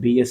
BS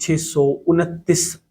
629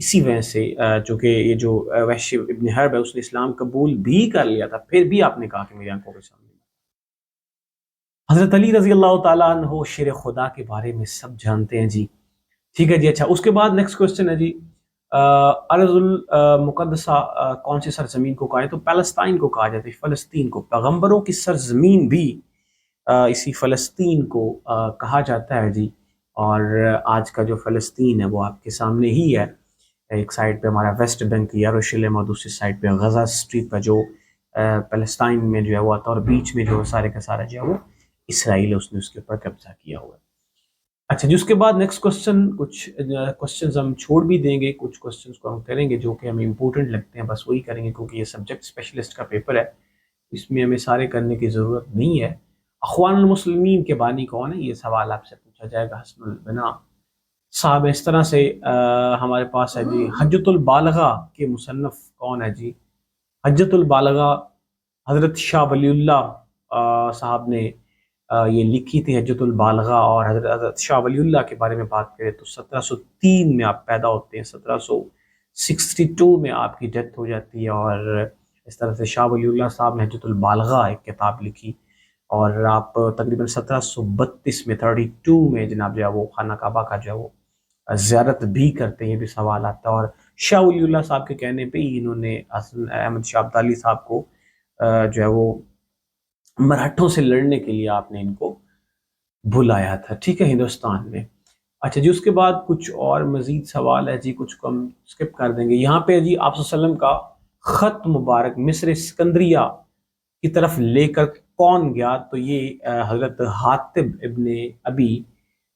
اسی وجہ سے چونکہ یہ جو وحش ابن حرب ہے اس نے اسلام قبول بھی کر لیا تھا، پھر بھی آپ نے کہا کہ میری آنکھوں کے سامنے۔ حضرت علی رضی اللہ تعالیٰ عنہ شیر خدا کے بارے میں سب جانتے ہیں جی، ٹھیک ہے جی۔ اچھا، اس کے بعد نیکسٹ کوشچن ہے جی، ارض المقدسہ کون سی سرزمین کو کہا ہے؟ تو پیلسطین کو کہا جاتا ہے، فلسطین کو۔ پیغمبروں کی سرزمین بھی اسی فلسطین کو کہا جاتا ہے جی، اور آج کا جو فلسطین ہے وہ آپ کے سامنے ہی ہے، ایک سائڈ پہ ہمارا ویسٹ بینک یروشلم اور دوسری سائڈ پہ غزہ اسٹریٹ پہ جو پیلسطین میں جو ہے وہ آتا ہے، اور بیچ میں جو سارے کا سارا جو ہے وہ اسرائیل ہے، اس نے اس کے اوپر قبضہ کیا ہوا ہے۔ اچھا جی، اس کے بعد نیکسٹ کوشچن، کچھ کوشچنز ہم چھوڑ بھی دیں گے، کچھ کوشچنز کو ہم کریں گے جو کہ ہمیں امپورٹنٹ لگتے ہیں، بس وہی کریں گے کیونکہ یہ سبجیکٹ اسپیشلسٹ کا پیپر ہے، اس میں ہمیں سارے کرنے کی ضرورت نہیں ہے۔ اخوان المسلمین کے بانی کون ہے؟ یہ سوال آپ سے پوچھا جائے گا حسن البنا صاحب۔ اس طرح سے ہمارے پاس ہے جی، حجۃ البالغہ کے مصنف کون ہے جی؟ حجۃ البالغہ حضرت شاہ ولی اللہ صاحب نے یہ لکھی تھی حجۃ البالغہ، اور حضرت شاہ ولی اللہ کے بارے میں بات کریں تو 1703 میں آپ پیدا ہوتے ہیں، 1762 میں آپ کی ڈیتھ ہو جاتی ہے، اور اس طرح سے شاہ ولی اللہ صاحب نے حجۃ البالغہ ایک کتاب لکھی، اور آپ تقریباً 1732 میں 32 میں جناب جو ہے وہ خانہ کعبہ کا جو ہے وہ زیارت بھی کرتے ہیں، یہ بھی سوال آتا ہے۔ اور شاہ ولی اللہ صاحب کے کہنے پہ ہی انہوں نے حسن احمد شاہ ابدالی صاحب کو جو ہے وہ مراٹھوں سے لڑنے کے لیے آپ نے ان کو بلایا تھا، ٹھیک ہے، ہندوستان میں۔ اچھا جی، اس کے بعد کچھ اور مزید سوال ہے جی، کچھ کو ہم اسکپ کر دیں گے۔ یہاں پہ جی آپ صلی اللہ علیہ وسلم کا خط مبارک مصر اسکندریہ کی طرف لے کر کون گیا؟ تو یہ حضرت حاتب ابن ابی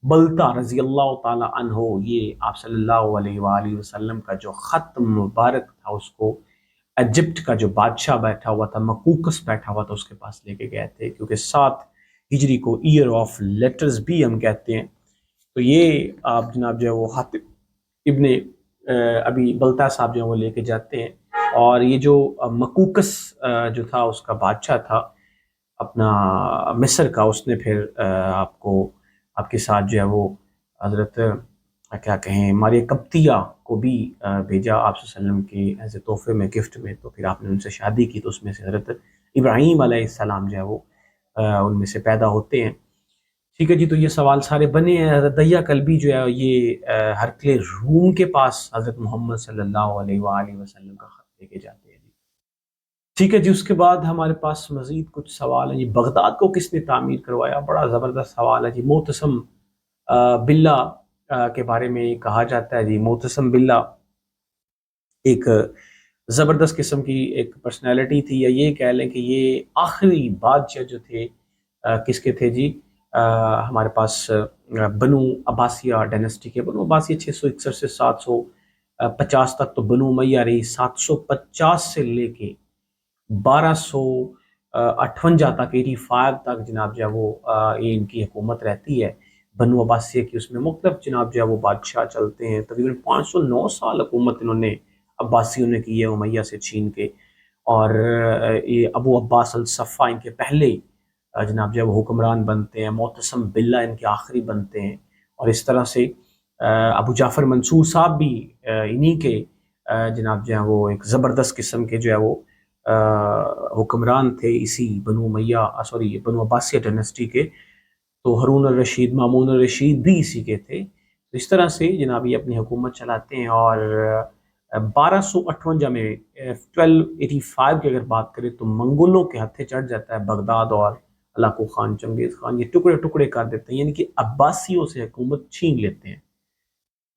بلتا رضی اللہ تعالی عنہ، یہ آپ صلی اللہ علیہ وآلہ وسلم کا جو خط مبارک تھا اس کو ایجپٹ کا جو بادشاہ بیٹھا ہوا تھا، مقوقس بیٹھا ہوا تھا، اس کے پاس لے کے گئے تھے، کیونکہ 7 ہجری کو ایئر آف لیٹرز بھی ہم کہتے ہیں۔ تو یہ آپ جناب جو ہے وہ حاتب ابن ابی بلتا صاحب جو ہے وہ لے کے جاتے ہیں، اور یہ جو مقوقس جو تھا اس کا بادشاہ تھا اپنا مصر کا، اس نے پھر آپ کے ساتھ جو ہے وہ حضرت کیا کہیں ماریہ قبطیہ کو بھی بھیجا آپ صلی اللہ علیہ وسلم کے ایز اے تحفے میں، گفٹ میں، تو پھر آپ نے ان سے شادی کی، تو اس میں سے حضرت ابراہیم علیہ السلام جو ہے وہ ان میں سے پیدا ہوتے ہیں، ٹھیک ہے جی۔ تو یہ سوال سارے بنے ہیں۔ حضرت دہیہ کلبی جو ہے یہ ہرقل روم کے پاس حضرت محمد صلی اللہ علیہ وآلہ وسلم کا خط لے کے جاتے ہیں جی، ٹھیک ہے جی۔ اس کے بعد ہمارے پاس مزید کچھ سوال ہیں جی، بغداد کو کس نے تعمیر کروایا؟ بڑا زبردست سوال ہے جی۔ معتصم باللہ کے بارے میں کہا جاتا ہے جی، معتصم باللہ ایک زبردست قسم کی ایک پرسنالٹی تھی، یا یہ کہہ لیں کہ یہ آخری بادشاہ جو تھے کس کے تھے جی؟ ہمارے پاس بنو عباسیہ ڈائنسٹی کے، بنو عباسیہ 661 سے 750 تک، تو بنو امیہ رہی 750 سے لے کے 1258 تک، 85 تک جناب جو ہے وہ یہ ان کی حکومت رہتی ہے بنو عباسیہ کی۔ اس میں مختلف جناب جو ہے وہ بادشاہ چلتے ہیں، تقریباً 509 سال حکومت انہوں نے عباسیوں نے کی ہے امیہ سے چھین کے، اور یہ ابو عباس الصفا ان کے پہلے جناب جو ہے وہ حکمران بنتے ہیں، معتصم باللہ ان کے آخری بنتے ہیں، اور اس طرح سے ابو جعفر منصور صاحب بھی انہی کے جناب جو ہے وہ ایک زبردست قسم کے جو ہے وہ حکمران تھے اسی بنو عباسیہ ڈائنسٹی کے۔ تو ہارون الرشید، مامون الرشید بھی اسی کے تھے۔ تو اس طرح سے جناب یہ اپنی حکومت چلاتے ہیں، اور 1258 میں 1285 کی اگر بات کریں تو منگولوں کے ہتھے چڑھ جاتا ہے بغداد، اور علاقو خان، چنگیز خان یہ ٹکڑے ٹکڑے کر دیتے ہیں، یعنی کہ عباسیوں سے حکومت چھین لیتے ہیں،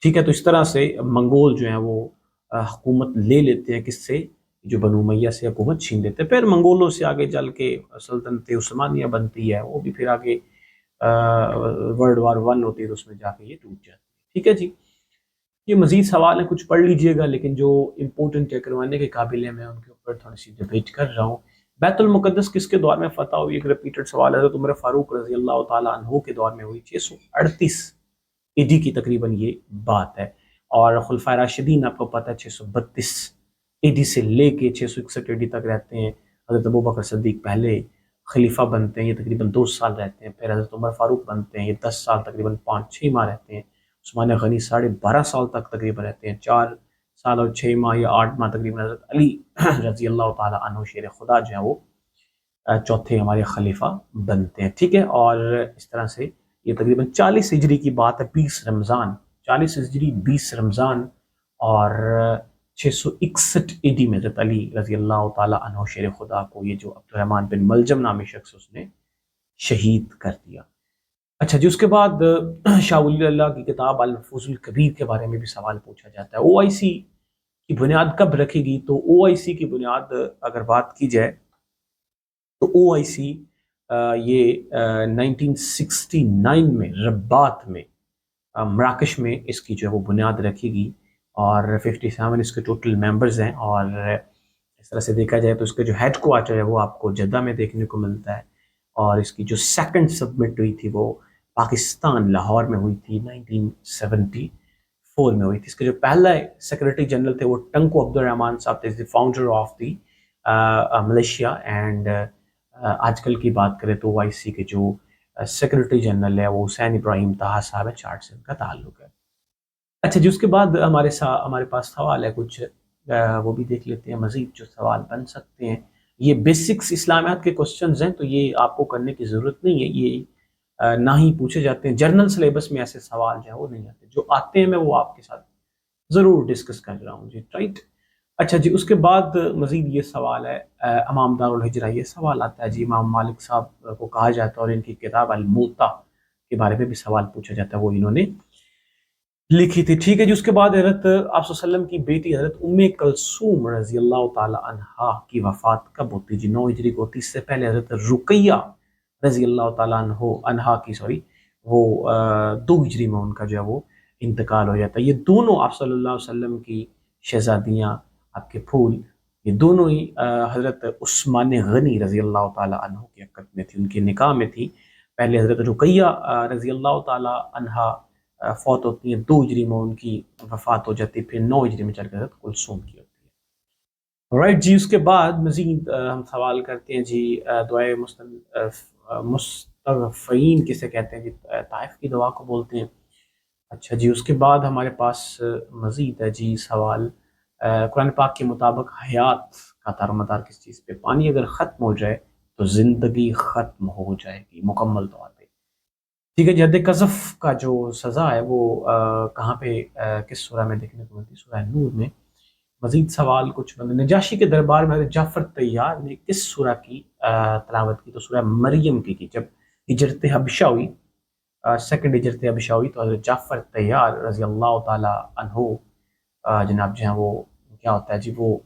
ٹھیک ہے۔ تو اس طرح سے منگول جو ہیں وہ حکومت لے لیتے ہیں کس سے؟ جو بنو امیہ سے حکومت چھین لیتے ہیں۔ پھر منگولوں سے آگے چل کے سلطنت عثمانیہ بنتی ہے، وہ بھی پھر آگے ورلڈ وار 1 ہوتی ہے، تو اس میں جا کے یہ ٹوٹ جاتی ہے، ٹھیک ہے جی۔ یہ مزید سوال ہیں، کچھ پڑھ لیجئے گا، لیکن جو امپورٹنٹ ہے کروانے کے قابل ہیں میں ان کے اوپر تھوڑی سی ڈیبیٹ کر رہا ہوں۔ بیت المقدس کس کے دور میں فتح ہوئی؟ ایک ریپیٹڈ سوال ہے، حضرت عمر فاروق رضی اللہ تعالیٰ عنہ کے دور میں ہوئی، 638 AD کی تقریباً یہ بات ہے، اور خلفائے راشدین آپ کو پتہ ہے 632 AD سے لے کے 661 AD تک رہتے ہیں۔ حضرت ابوبکر صدیق پہلے خلیفہ بنتے ہیں، یہ تقریباً 2 سال رہتے ہیں، پھر حضرت عمر فاروق بنتے ہیں، یہ 10 سال تقریباً 5-6 ماہ رہتے ہیں، عثمان غنی 12.5 سال تک تقریباً رہتے ہیں، 4 سال اور 6 ماہ یا 8 ماہ تقریباً حضرت علی رضی اللہ تعالیٰ عنہ شیر خدا جو ہے وہ چوتھے ہمارے خلیفہ بنتے ہیں، ٹھیک ہے۔ اور اس طرح سے یہ تقریباً 40 ہجری کی بات ہے، 20 رمضان، 40 ہجری 20 رمضان اور 661 ایڈی میں حضرت علی رضی اللہ تعالیٰ عنہ شیر خدا کو یہ جو عبد الرحمن بن ملجم نامی شخص اس نے شہید کر دیا۔ اچھا جی، اس کے بعد شاہ ولی اللہ کی کتاب الفوز الکبیر کے بارے میں بھی سوال پوچھا جاتا ہے۔ او آئی سی کی بنیاد کب رکھی گئی؟ تو او آئی سی کی بنیاد اگر بات کی جائے تو او آئی سی یہ 1969 میں رباط میں مراکش میں اس کی جو ہے وہ بنیاد رکھی گئی، اور 57 اس کے ٹوٹل ممبرز ہیں، اور اس طرح سے دیکھا جائے تو اس کا جو ہیڈ کوارٹر ہے وہ آپ کو جدہ میں دیکھنے کو ملتا ہے، اور اس کی جو سیکنڈ سبمٹ ہوئی تھی وہ پاکستان لاہور میں ہوئی تھی، 1974 میں ہوئی تھی۔ اس کے جو پہلا سیکرٹری جنرل تھے وہ ٹنکو عبد الرحمان صاحب تھے، the founder of the Malaysia, and آج کل کی بات کریں تو او آئی سی کے جو سیکرٹری جنرل ہے وہ حسین ابراہیم طہا صاحب ہے، چارٹ سے ان کا تعلق ہے۔ اچھا جی، اس کے بعد ہمارے پاس سوال ہے کچھ، وہ بھی دیکھ لیتے ہیں مزید جو سوال بن سکتے ہیں۔ یہ بیسکس اسلامیات کے کوسچنز ہیں تو یہ آپ کو کرنے کی ضرورت نہیں ہے، یہ نہ ہی پوچھے جاتے ہیں، جرنل سلیبس میں ایسے سوال جو ہیں وہ نہیں آتے، جو آتے ہیں میں وہ آپ کے ساتھ ضرور ڈسکس کر رہا ہوں جی، رائٹ۔ اچھا جی، اس کے بعد مزید یہ سوال ہے امام دار الحجرہ، یہ سوال آتا ہے جی، امام مالک صاحب کو کہا جاتا ہے اور ان کی کتاب الموطا کے بارے میں بھی سوال پوچھا جاتا ہے، وہ انہوں نے لکھی تھی، ٹھیک ہے جی۔ اس کے بعد حضرت آپ صلی اللہ علیہ وسلم کی بیٹی حضرت ام کلثوم رضی اللہ تعالی عنہا کی وفات کب ہوتی؟ جی 9 ہجری کو ہوتی۔ اس سے پہلے حضرت رقیہ رضی اللہ تعالیٰ عنہا کی وہ 2 ہجری میں ان کا جو ہے وہ انتقال ہو جاتا ہے۔ یہ دونوں آپ صلی اللہ علیہ وسلم کی شہزادیاں، آپ کے پھول، یہ دونوں ہی حضرت عثمان غنی رضی اللہ تعالیٰ عنہ کی عقد میں تھی، ان کے نکاح میں تھی۔ پہلے حضرت رقیہ رضی اللہ تعالیٰ عنہا فوت ہوتی ہیں، 2 ہجری میں ان کی وفات ہو جاتی ہے، پھر 9 ہجری میں چل کر حضرت کلثوم کی ہوتی ہے، رائٹ جی۔ اس کے بعد مزید ہم سوال کرتے ہیں جی، دعائے مستغفرین کسے کہتے ہیں؟ جی طائف کی دعا کو بولتے ہیں۔ اچھا جی، اس کے بعد ہمارے پاس مزید ہے جی سوال، قرآن پاک کے مطابق حیات کا دار و مدار کس چیز پہ؟ پانی اگر ختم ہو جائے تو زندگی ختم ہو جائے گی مکمل طور پہ، ٹھیک ہے جی۔ حد قذف کا جو سزا ہے وہ کہاں پہ کس سورہ میں دیکھنے کو ملتی؟ سورہ نور میں۔ مزید سوال کچھ بندے، نجاشی کے دربار میں حضرت جعفر طیار نے کس سورہ کی تلاوت کی؟ تو سورہ مریم کی جب ہجرت حبشہ ہوئی، سیکنڈ ہجرت حبشہ ہوئی، تو حضرت جعفر طیار رضی اللہ تعالی عنہ جناب جو ہیں وہ کیا ہوتا ہے جی، وہ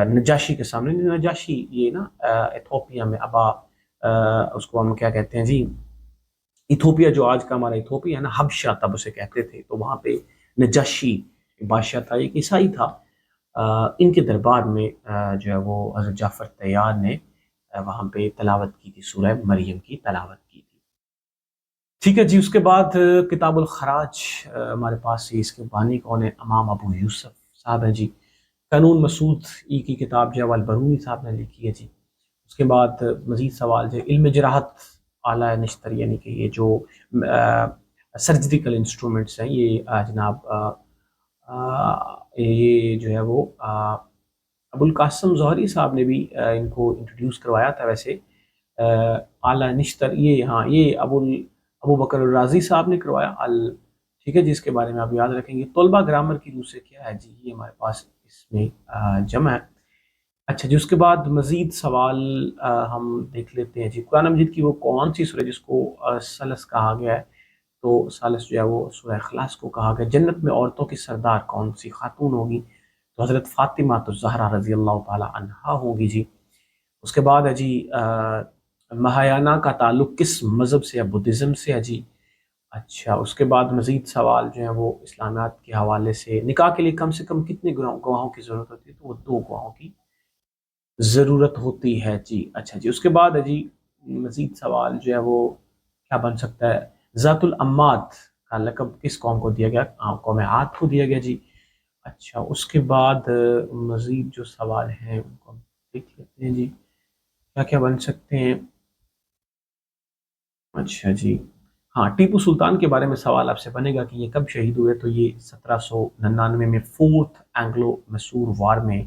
نجاشی کے سامنے، نجاشی یہ نا ایتھوپیا میں اس کو ہم کیا کہتے ہیں جی، ایتھوپیا جو آج کا ہمارا ایتھوپیا ہے نا، حبشہ تب اسے کہتے تھے، تو وہاں پہ نجاشی بادشاہ تھا، ایک عیسائی تھا، ان کے دربار میں جو ہے وہ حضرت جعفر طیار نے وہاں پہ تلاوت کی تھی، سورہ مریم کی تلاوت کی تھی، ٹھیک ہے جی۔ اس کے بعد کتاب الخراج ہمارے پاس ہی، اس کے بانی کون ہے؟ امام ابو یوسف صاحب ہیں جی۔ قانون مسعود ای کی کتاب جو ہے البرونی صاحب نے لکھی ہے جی۔ اس کے بعد مزید سوال جو علم جراحت اعلیٰ نشتر، یعنی کہ یہ جو سرجریکل انسٹرومنٹس ہیں، یہ جناب یہ جو ہے وہ ابو القاسم ظہری صاحب نے بھی ان کو انٹروڈیوس کروایا تھا، ویسے اعلیٰ نشتر یہ، ہاں یہ ابو بکر الرازی صاحب نے کروایا، ٹھیک ہے جی۔ اس کے بارے میں آپ یاد رکھیں گے۔ طلبہ گرامر کی روح سے کیا ہے جی، یہ ہمارے پاس اس میں جمع ہے۔ اچھا جی، اس کے بعد مزید سوال ہم دیکھ لیتے ہیں جی، قرآن مجید کی وہ کون سی سورہ جس کو سلس کہا گیا ہے؟ تو سالس جو ہے وہ سورہ اخلاص کو کہا گیا۔ جنت میں عورتوں کی سردار کون سی خاتون ہوگی؟ تو حضرت فاطمہ الزہرا رضی اللہ تعالی عنہا ہوگی جی۔ اس کے بعد ہے جی مہایانہ کا تعلق کس مذہب سے ہے؟ بدھزم سے ہے جی۔ اچھا، اس کے بعد مزید سوال جو ہیں وہ اسلامیات کے حوالے سے، نکاح کے لیے کم سے کم کتنے گواہوں کی ضرورت ہوتی ہے؟ تو وہ 2 گواہوں کی ضرورت ہوتی ہے جی۔ اچھا جی، اس کے بعد ہے جی مزید سوال جو ہے وہ کیا بن سکتا ہے؟ ذات العماد کا لقب کس قوم کو دیا گیا؟ قوم عاد کو دیا گیا جی۔ اچھا، اس کے بعد مزید جو سوال ہیں ان کو ہم دیکھ لیتے ہیں جی، کیا کیا بن سکتے ہیں؟ اچھا جی، ہاں، ٹیپو سلطان کے بارے میں سوال آپ سے بنے گا کہ یہ کب شہید ہوئے، تو یہ 1799 میں فورتھ اینگلو مسور وار میں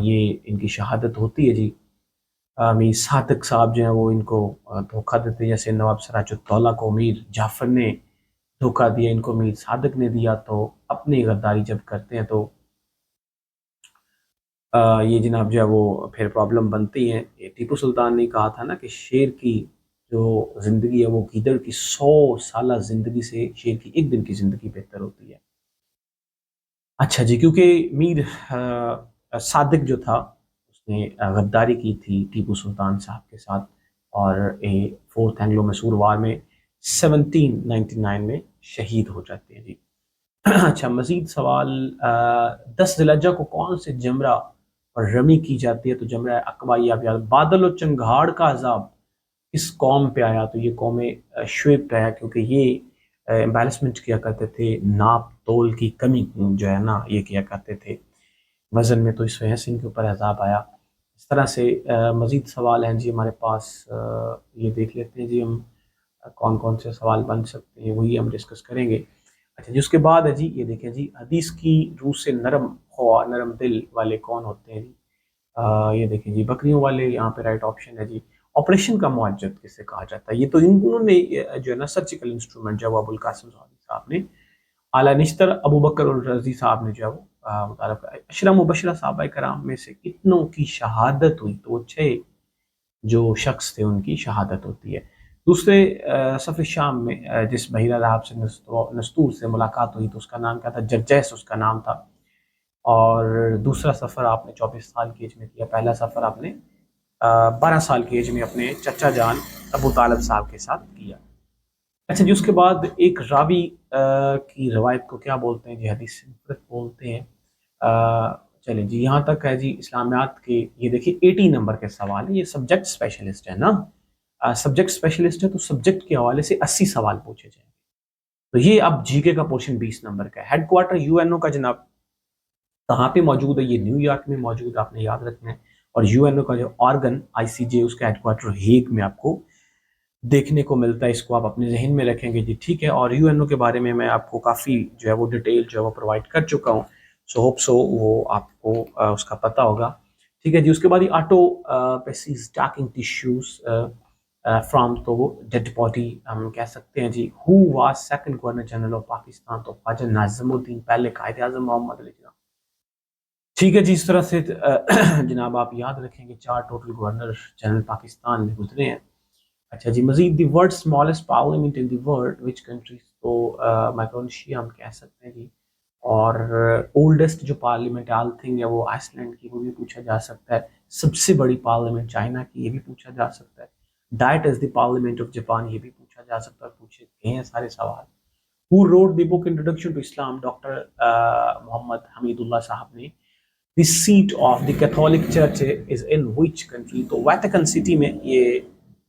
یہ ان کی شہادت ہوتی ہے جی۔ میر صادق صاحب جو ہیں وہ ان کو دھوکہ دیتے ہیں، جیسے نواب سراج الدولہ کو میر جعفر نے دھوکہ دیا، ان کو میر صادق نے دیا، تو اپنی غداری جب کرتے ہیں تو یہ جناب جو ہے وہ پھر پرابلم بنتی ہیں۔ یہ ٹیپو سلطان نے کہا تھا نا کہ شیر کی جو زندگی ہے وہ گیدڑ کی 100 سالہ زندگی سے شیر کی ایک دن کی زندگی بہتر ہوتی ہے۔ اچھا جی، کیونکہ میر صادق جو تھا اس نے غداری کی تھی ٹیپو سلطان صاحب کے ساتھ، اور فورتھ اینگلو مسور وار میں 1799 میں شہید ہو جاتے ہیں جی۔ اچھا، مزید سوال، 10 ذی الحجہ کو کون سے جمرہ اور رمی کی جاتی ہے؟ تو جمرہ عقبہ، یہ آپ یاد، بادل و چنگھاڑ کا عذاب اس قوم پہ آیا، تو یہ قوم شعیب پہ آیا، کیونکہ یہ امبیلسمنٹ کیا کرتے تھے، ناپ تول کی کمی جو ہے نا یہ کیا کرتے تھے وزن میں، تو اس وجہ سے ان کے اوپر عذاب آیا۔ اس طرح سے مزید سوال ہیں جی ہمارے پاس، یہ دیکھ لیتے ہیں جی ہم کون کون سے سوال بن سکتے ہیں، وہی ہم ڈسکس کریں گے۔ اچھا جی، اس کے بعد ہے جی یہ دیکھیں جی، حدیث کی روح سے نرم ہوا نرم دل والے کون ہوتے ہیں جی؟ یہ دیکھیں جی، بکریوں والے، یہاں پہ رائٹ آپشن ہے جی۔ آپریشن کا معجد کسے کہا جاتا ہے؟ یہ تو انہوں نے جو ہے نا سرجیکل انسٹرومنٹ جو ابو القاسم صاحب نے، اعلیٰ نشتر ابو بکر الرضی صاحب نے جو ہے وہ مطالعہ کیا۔ اشرا مبشرہ صحابہ کرام میں سے کتنوں کی شہادت ہوئی؟ تو وہ 6 جو شخص تھے ان کی شہادت ہوتی ہے۔ دوسرے سفر شام میں جس بحیرہ رحاب سے نستور سے ملاقات ہوئی تو اس کا نام کیا تھا؟ جرجیس اس کا نام تھا۔ اور دوسرا سفر آپ نے 24 سال کی ایج میں کیا، پہلا سفر آپ نے 12 سال کی ایج میں اپنے چچا جان ابو طالب صاحب کے ساتھ کیا۔ اچھا جی، اس کے بعد ایک راوی کی روایت کو کیا بولتے ہیں جی؟ حدیث مفرد بولتے ہیں۔ چلیں جی، یہاں تک ہے جی اسلامیات کے، یہ دیکھیے 80 نمبر کے سوال ہے، یہ سبجیکٹ اسپیشلسٹ ہے نا، سبجیکٹ اسپیشلسٹ ہے تو سبجیکٹ کے حوالے سے 80 سوال پوچھے جائیں گے۔ تو یہ اب جی کے کا پورشن 20 نمبر کا ہے۔ ہیڈ کوارٹر یو این او کا جناب کہاں پہ موجود ہے؟ یہ نیو یارک میں موجود ہے، آپ نے یاد رکھنا ہے۔ اور یو این او کا جو آرگن آئی سی جے، اس کا ہیڈ کوارٹر ہیگ میں آپ کو دیکھنے کو ملتا ہے، اس کو آپ اپنے ذہن میں رکھیں گے جی، ٹھیک ہے۔ اور یو این او کے بارے میں آپ کو کافی جو ہے وہ ڈیٹیل جو ہے وہ پرووائڈ کر چکا ہوں، سو ہوپ سو وہ آپ کو اس کا پتہ ہوگا، ٹھیک ہے جی۔ اس کے بعد یہ autopsies talking tissues from, تو وہ ڈیڈ باڈی ہم کہہ سکتے ہیں جی۔ Who was second governor general of Pakistan? تو خواجہ ناظم الدین، پہلے قائد اعظم محمد علی جناح، ٹھیک ہے جی۔ اس طرح سے جناب آپ یاد رکھیں گے 4 ٹوٹل گورنر جنرل پاکستان میں گزرے ہیں۔ اچھا جی، مزید دی world smallest parliament in the world which countries? تو مائکرونیشیا ہم کہہ سکتے ہیں جی۔ اور اولڈسٹ جو پارلیمنٹ آل تھنگ ہے وہ آئس لینڈ کی، وہ بھی پوچھا جا سکتا ہے۔ سب سے بڑی پارلیمنٹ چائنا کی، یہ بھی پوچھا جا سکتا ہے۔ Diet is the parliament of Japan, یہ بھی پوچھا جا سکتا ہے، پوچھے گئے ہیں سارے سوال۔ Who wrote the book introduction to Islam? Doctor Muhammad Hamidullah صاحب نے۔ The seat of the Catholic church is in which country? تو ویٹیکن سٹی میں، یہ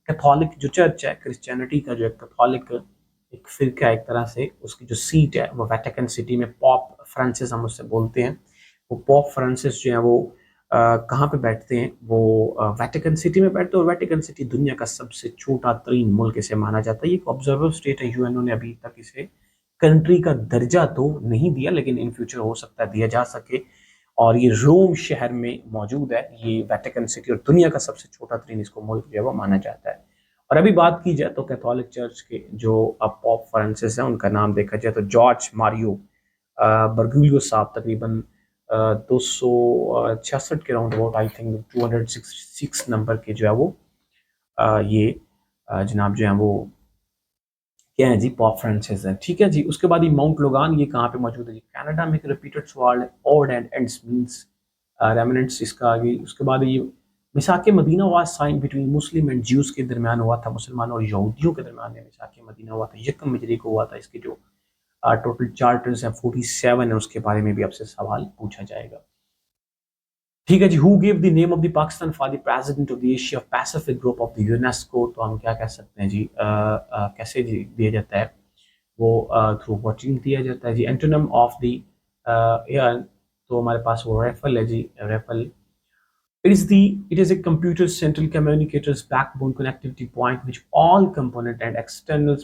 کیتھولک جو چرچ ہے، کرسچینٹی کا جو ایک کیتھولک ایک فرقہ ہے ایک طرح سے، اس کی جو سیٹ ہے وہ ویٹیکن سٹی میں، پاپ فرانسس ہم اس سے بولتے ہیں، وہ پاپ فرانسس جو ہیں وہ کہاں پہ بیٹھتے ہیں؟ وہ ویٹیکن سٹی میں بیٹھتے ہیں، اور ویٹیکن سٹی دنیا کا سب سے چھوٹا ترین ملک اسے مانا جاتا ہے۔ یہ ایک آبزرور اسٹیٹ ہے، یو این او نے ابھی تک اسے کنٹری کا درجہ تو نہیں دیا، لیکن ان فیوچر ہو سکتا ہے دیا جا سکے۔ اور یہ روم شہر میں موجود ہے یہ ویٹیکن سٹی، اور دنیا کا سب سے چھوٹا ترین اس کو ملک جو ہے وہ مانا جاتا ہے۔ اور ابھی بات کی جائے تو کیتھولک چرچ کے جو اب پاپ فرانسس ہیں، ان کا نام دیکھا جائے تو جارج ماریو برگولیو صاحب، تقریباً 266 کے round about, I think 266 number کے جو ہے وہ یہ جناب جو ہیں وہ کیا ہیں جی؟ پاپ فرانسس ہیں، ٹھیک ہے جی۔ اس کے بعد یہ ماؤنٹ لوگان، یہ کہاں پہ موجود ہے جی؟ کینیڈا میں۔ ریپیٹڈ سوال ہے، odd and ends means remnants, اس کا آگے۔ اس کے بعد یہ میثاق مدینہ was sign between Muslim and Jews کے درمیان ہوا تھا، مسلمانوں اور یہودیوں کے درمیان میثاق مدینہ ہوا تھا، 1 ہجری کو ہوا تھا۔ اس کے جو ٹوٹل چارٹرز ہیں 47 ہیں، اس کے بارے میں بھی آپ سے سوال پوچھا جائے گا، ٹھیک ہے جی۔ Who gave the name of the Pakistan for the president of the Asia Pacific group of the UNESCO? تو ہم کیا کہہ سکتے ہیں جی، کیسے دیا جاتا ہے وہ؟ تھرو ووٹنگ دیا جاتا ہے جی۔ Antonym of the year? تو ہمارے پاس وہ ریفل ہے جی، raffle It is a computer central communicators backbone connectivity point which all component and external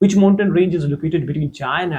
Which mountain range is located between China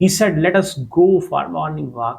He said, let us go for morning walk.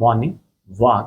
morning walk.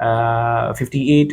58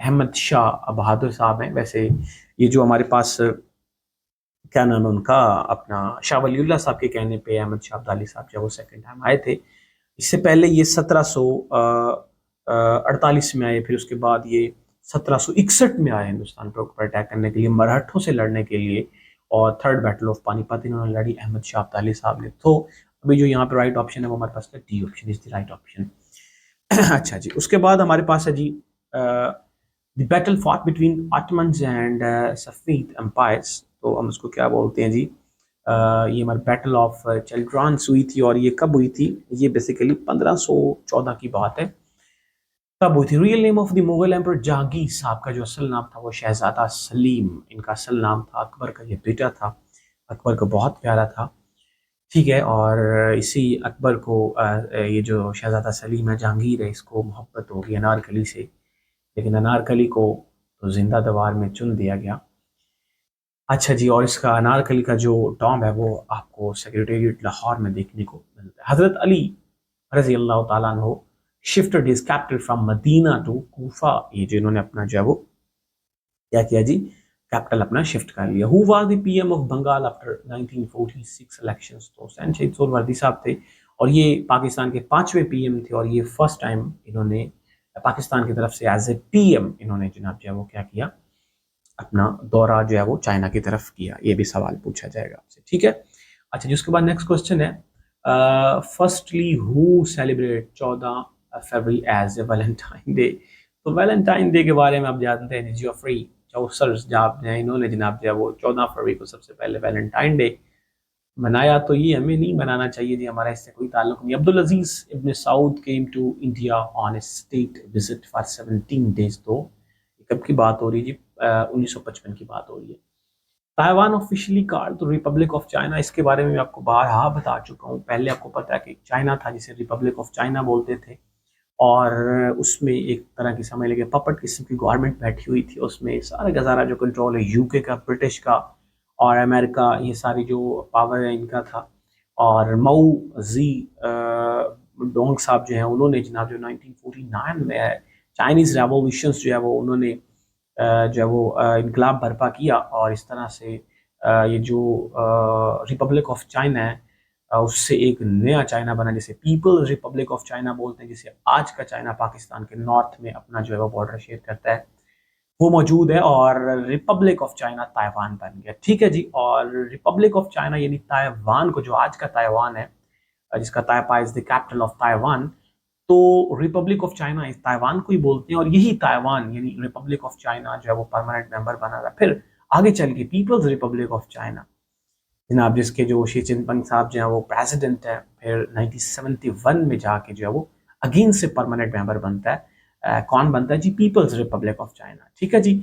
Ahmad Shah بہادر صاحب ہیں. ویسے یہ جو ہمارے پاس کیا نام ہے ان کا اپنا شاہ ولی اللہ صاحب کے کہنے پہ احمد شاہ ابدالی صاحب جو وہ سیکنڈ ٹائم آئے تھے. اس سے پہلے یہ 1748 میں آئے, پھر اس کے بعد یہ 1761 میں آئے ہندوستان پر اوپر اٹیک کرنے کے لیے, مراٹھوں سے لڑنے کے لیے, اور تھرڈ بیٹل آف پانی پت انہوں نے لڑی احمد شاہ ابدالی صاحب نے. تو ابھی جو یہاں پہ رائٹ آپشن ہے وہ ہمارے پاس D option is the right option. اچھا جی, اس کے بعد ہمارے پاس ہے جی the battle fought between Ottomans and Safavid empires. تو ہم اس کو کیا بولتے ہیں جی, یہ ہماری بیٹل آف چلڈرانس ہوئی تھی. اور یہ کب ہوئی تھی؟ یہ بیسیکلی 1514 کی بات ہے, تب ہوئی تھی. Real name of the Mughal emperor Jahangir صاحب کا جو اصل نام تھا وہ شہزادہ سلیم ان کا اصل نام تھا. اکبر کا یہ بیٹا تھا, اکبر کو بہت پیارا تھا, ٹھیک ہے. اور اسی اکبر کو یہ جو شہزادہ سلیم ہے جہانگیر ہے, اس کو محبت ہوگی انارکلی سے, لیکن انارکلی کو تو زندہ دوار میں چن دیا گیا. اچھا جی, اور اس کا انارکلی کا جو ٹام ہے وہ آپ کو سیکریٹریٹ لاہور میں دیکھنے کو ملتا ہے. حضرت علی رضی اللہ تعالیٰ عنہ shifted his capital from Medina to Kufa. یہ جو انہوں نے اپنا جو ہے وہ کیا کیا جی, کیپٹل اپنا شفٹ کر لیا. Who was the P M of Bengal after 1946 elections. تو حسین شہید سہروردی صاحب تھے, اور یہ پاکستان کے 5ویں پی ایم تھے, اور یہ فرسٹ ٹائم انہوں نے پاکستان کی طرف سے ایز اے پی ایم انہوں نے جناب جو ہے وہ کیا کیا, اپنا دورہ جو ہے وہ چائنا کی طرف کیا. یہ بھی سوال پوچھا جائے گا آپ سے, ٹھیک ہے. اچھا جی, اس کے بعد نیکسٹ کوسچن ہے, firstly who celebrate 14 February as a Valentine day. تو ویلنٹائن ڈے کے بارے میں آپ جانتے ہیں, جیوفری چوسرز جناب نے انہوں نے جناب جو ہے وہ 14 فروری کو سب سے پہلے ویلنٹائن ڈے منایا. تو یہ ہمیں نہیں منانا چاہیے جی, ہمارا اس سے کوئی تعلق نہیں. Abdulaziz ibn Saud came to India on a state visit for 17 days. تو کب کی بات ہو رہی ہے جی, 1955 کی بات ہو رہی ہے. تائیوان آفیشلی کارڈ تو ریپبلک آف چائنا, اس کے بارے میں آپ کو بارہا بتا چکا ہوں. پہلے آپ کو پتا ہے کہ چائنا تھا جسے ریپبلک آف چائنا بولتے تھے, اور اس میں ایک طرح کی سمجھ لے پپٹ قسم کی گورنمنٹ بیٹھی ہوئی تھی. اس میں سارا کا سارا جو کنٹرول ہے یو کے کا, برٹش کا اور امریکہ, یہ ساری جو پاور ہے ان کا تھا. اور مؤ زی ڈونگ صاحب جو ہیں انہوں نے جناب جو 1949 میں چائنیز ریولیوشنز جو ہے وہ انہوں نے جو ہے وہ انقلاب برپا کیا, اور اس طرح سے یہ جو ریپبلک آف چائنا ہے اس سے ایک نیا چائنا بنا, جسے پیپل ریپبلک آف چائنا بولتے ہیں, جسے آج کا چائنا پاکستان کے نارتھ میں اپنا جو ہے وہ بارڈر شیئر کرتا ہے, وہ موجود ہے. اور ریپبلک آف چائنا تائیوان بن گیا, ٹھیک ہے جی. اور ریپبلک آف چائنا یعنی تائیوان کو, جو آج کا تائیوان ہے جس کا Taipei is the capital of Taiwan, تو ریپبلک آف چائنا اس تائیوان کو ہی بولتے ہیں. اور یہی تائیوان یعنی ریپبلک آف چائنا جو ہے وہ پرماننٹ ممبر بنا تھا. پھر آگے چل کے پیپلز ریپبلک آف چائنا جناب, جس کے جو شی چن پنگ صاحب جو ہیں وہ پریزیڈنٹ ہیں, پھر 1971 میں جا کے جو ہے وہ اگین سے پرماننٹ ممبر بنتا ہے. کون بنتا ہے جی؟ پیپلز ریپبلک آف چائنا, ٹھیک ہے جی.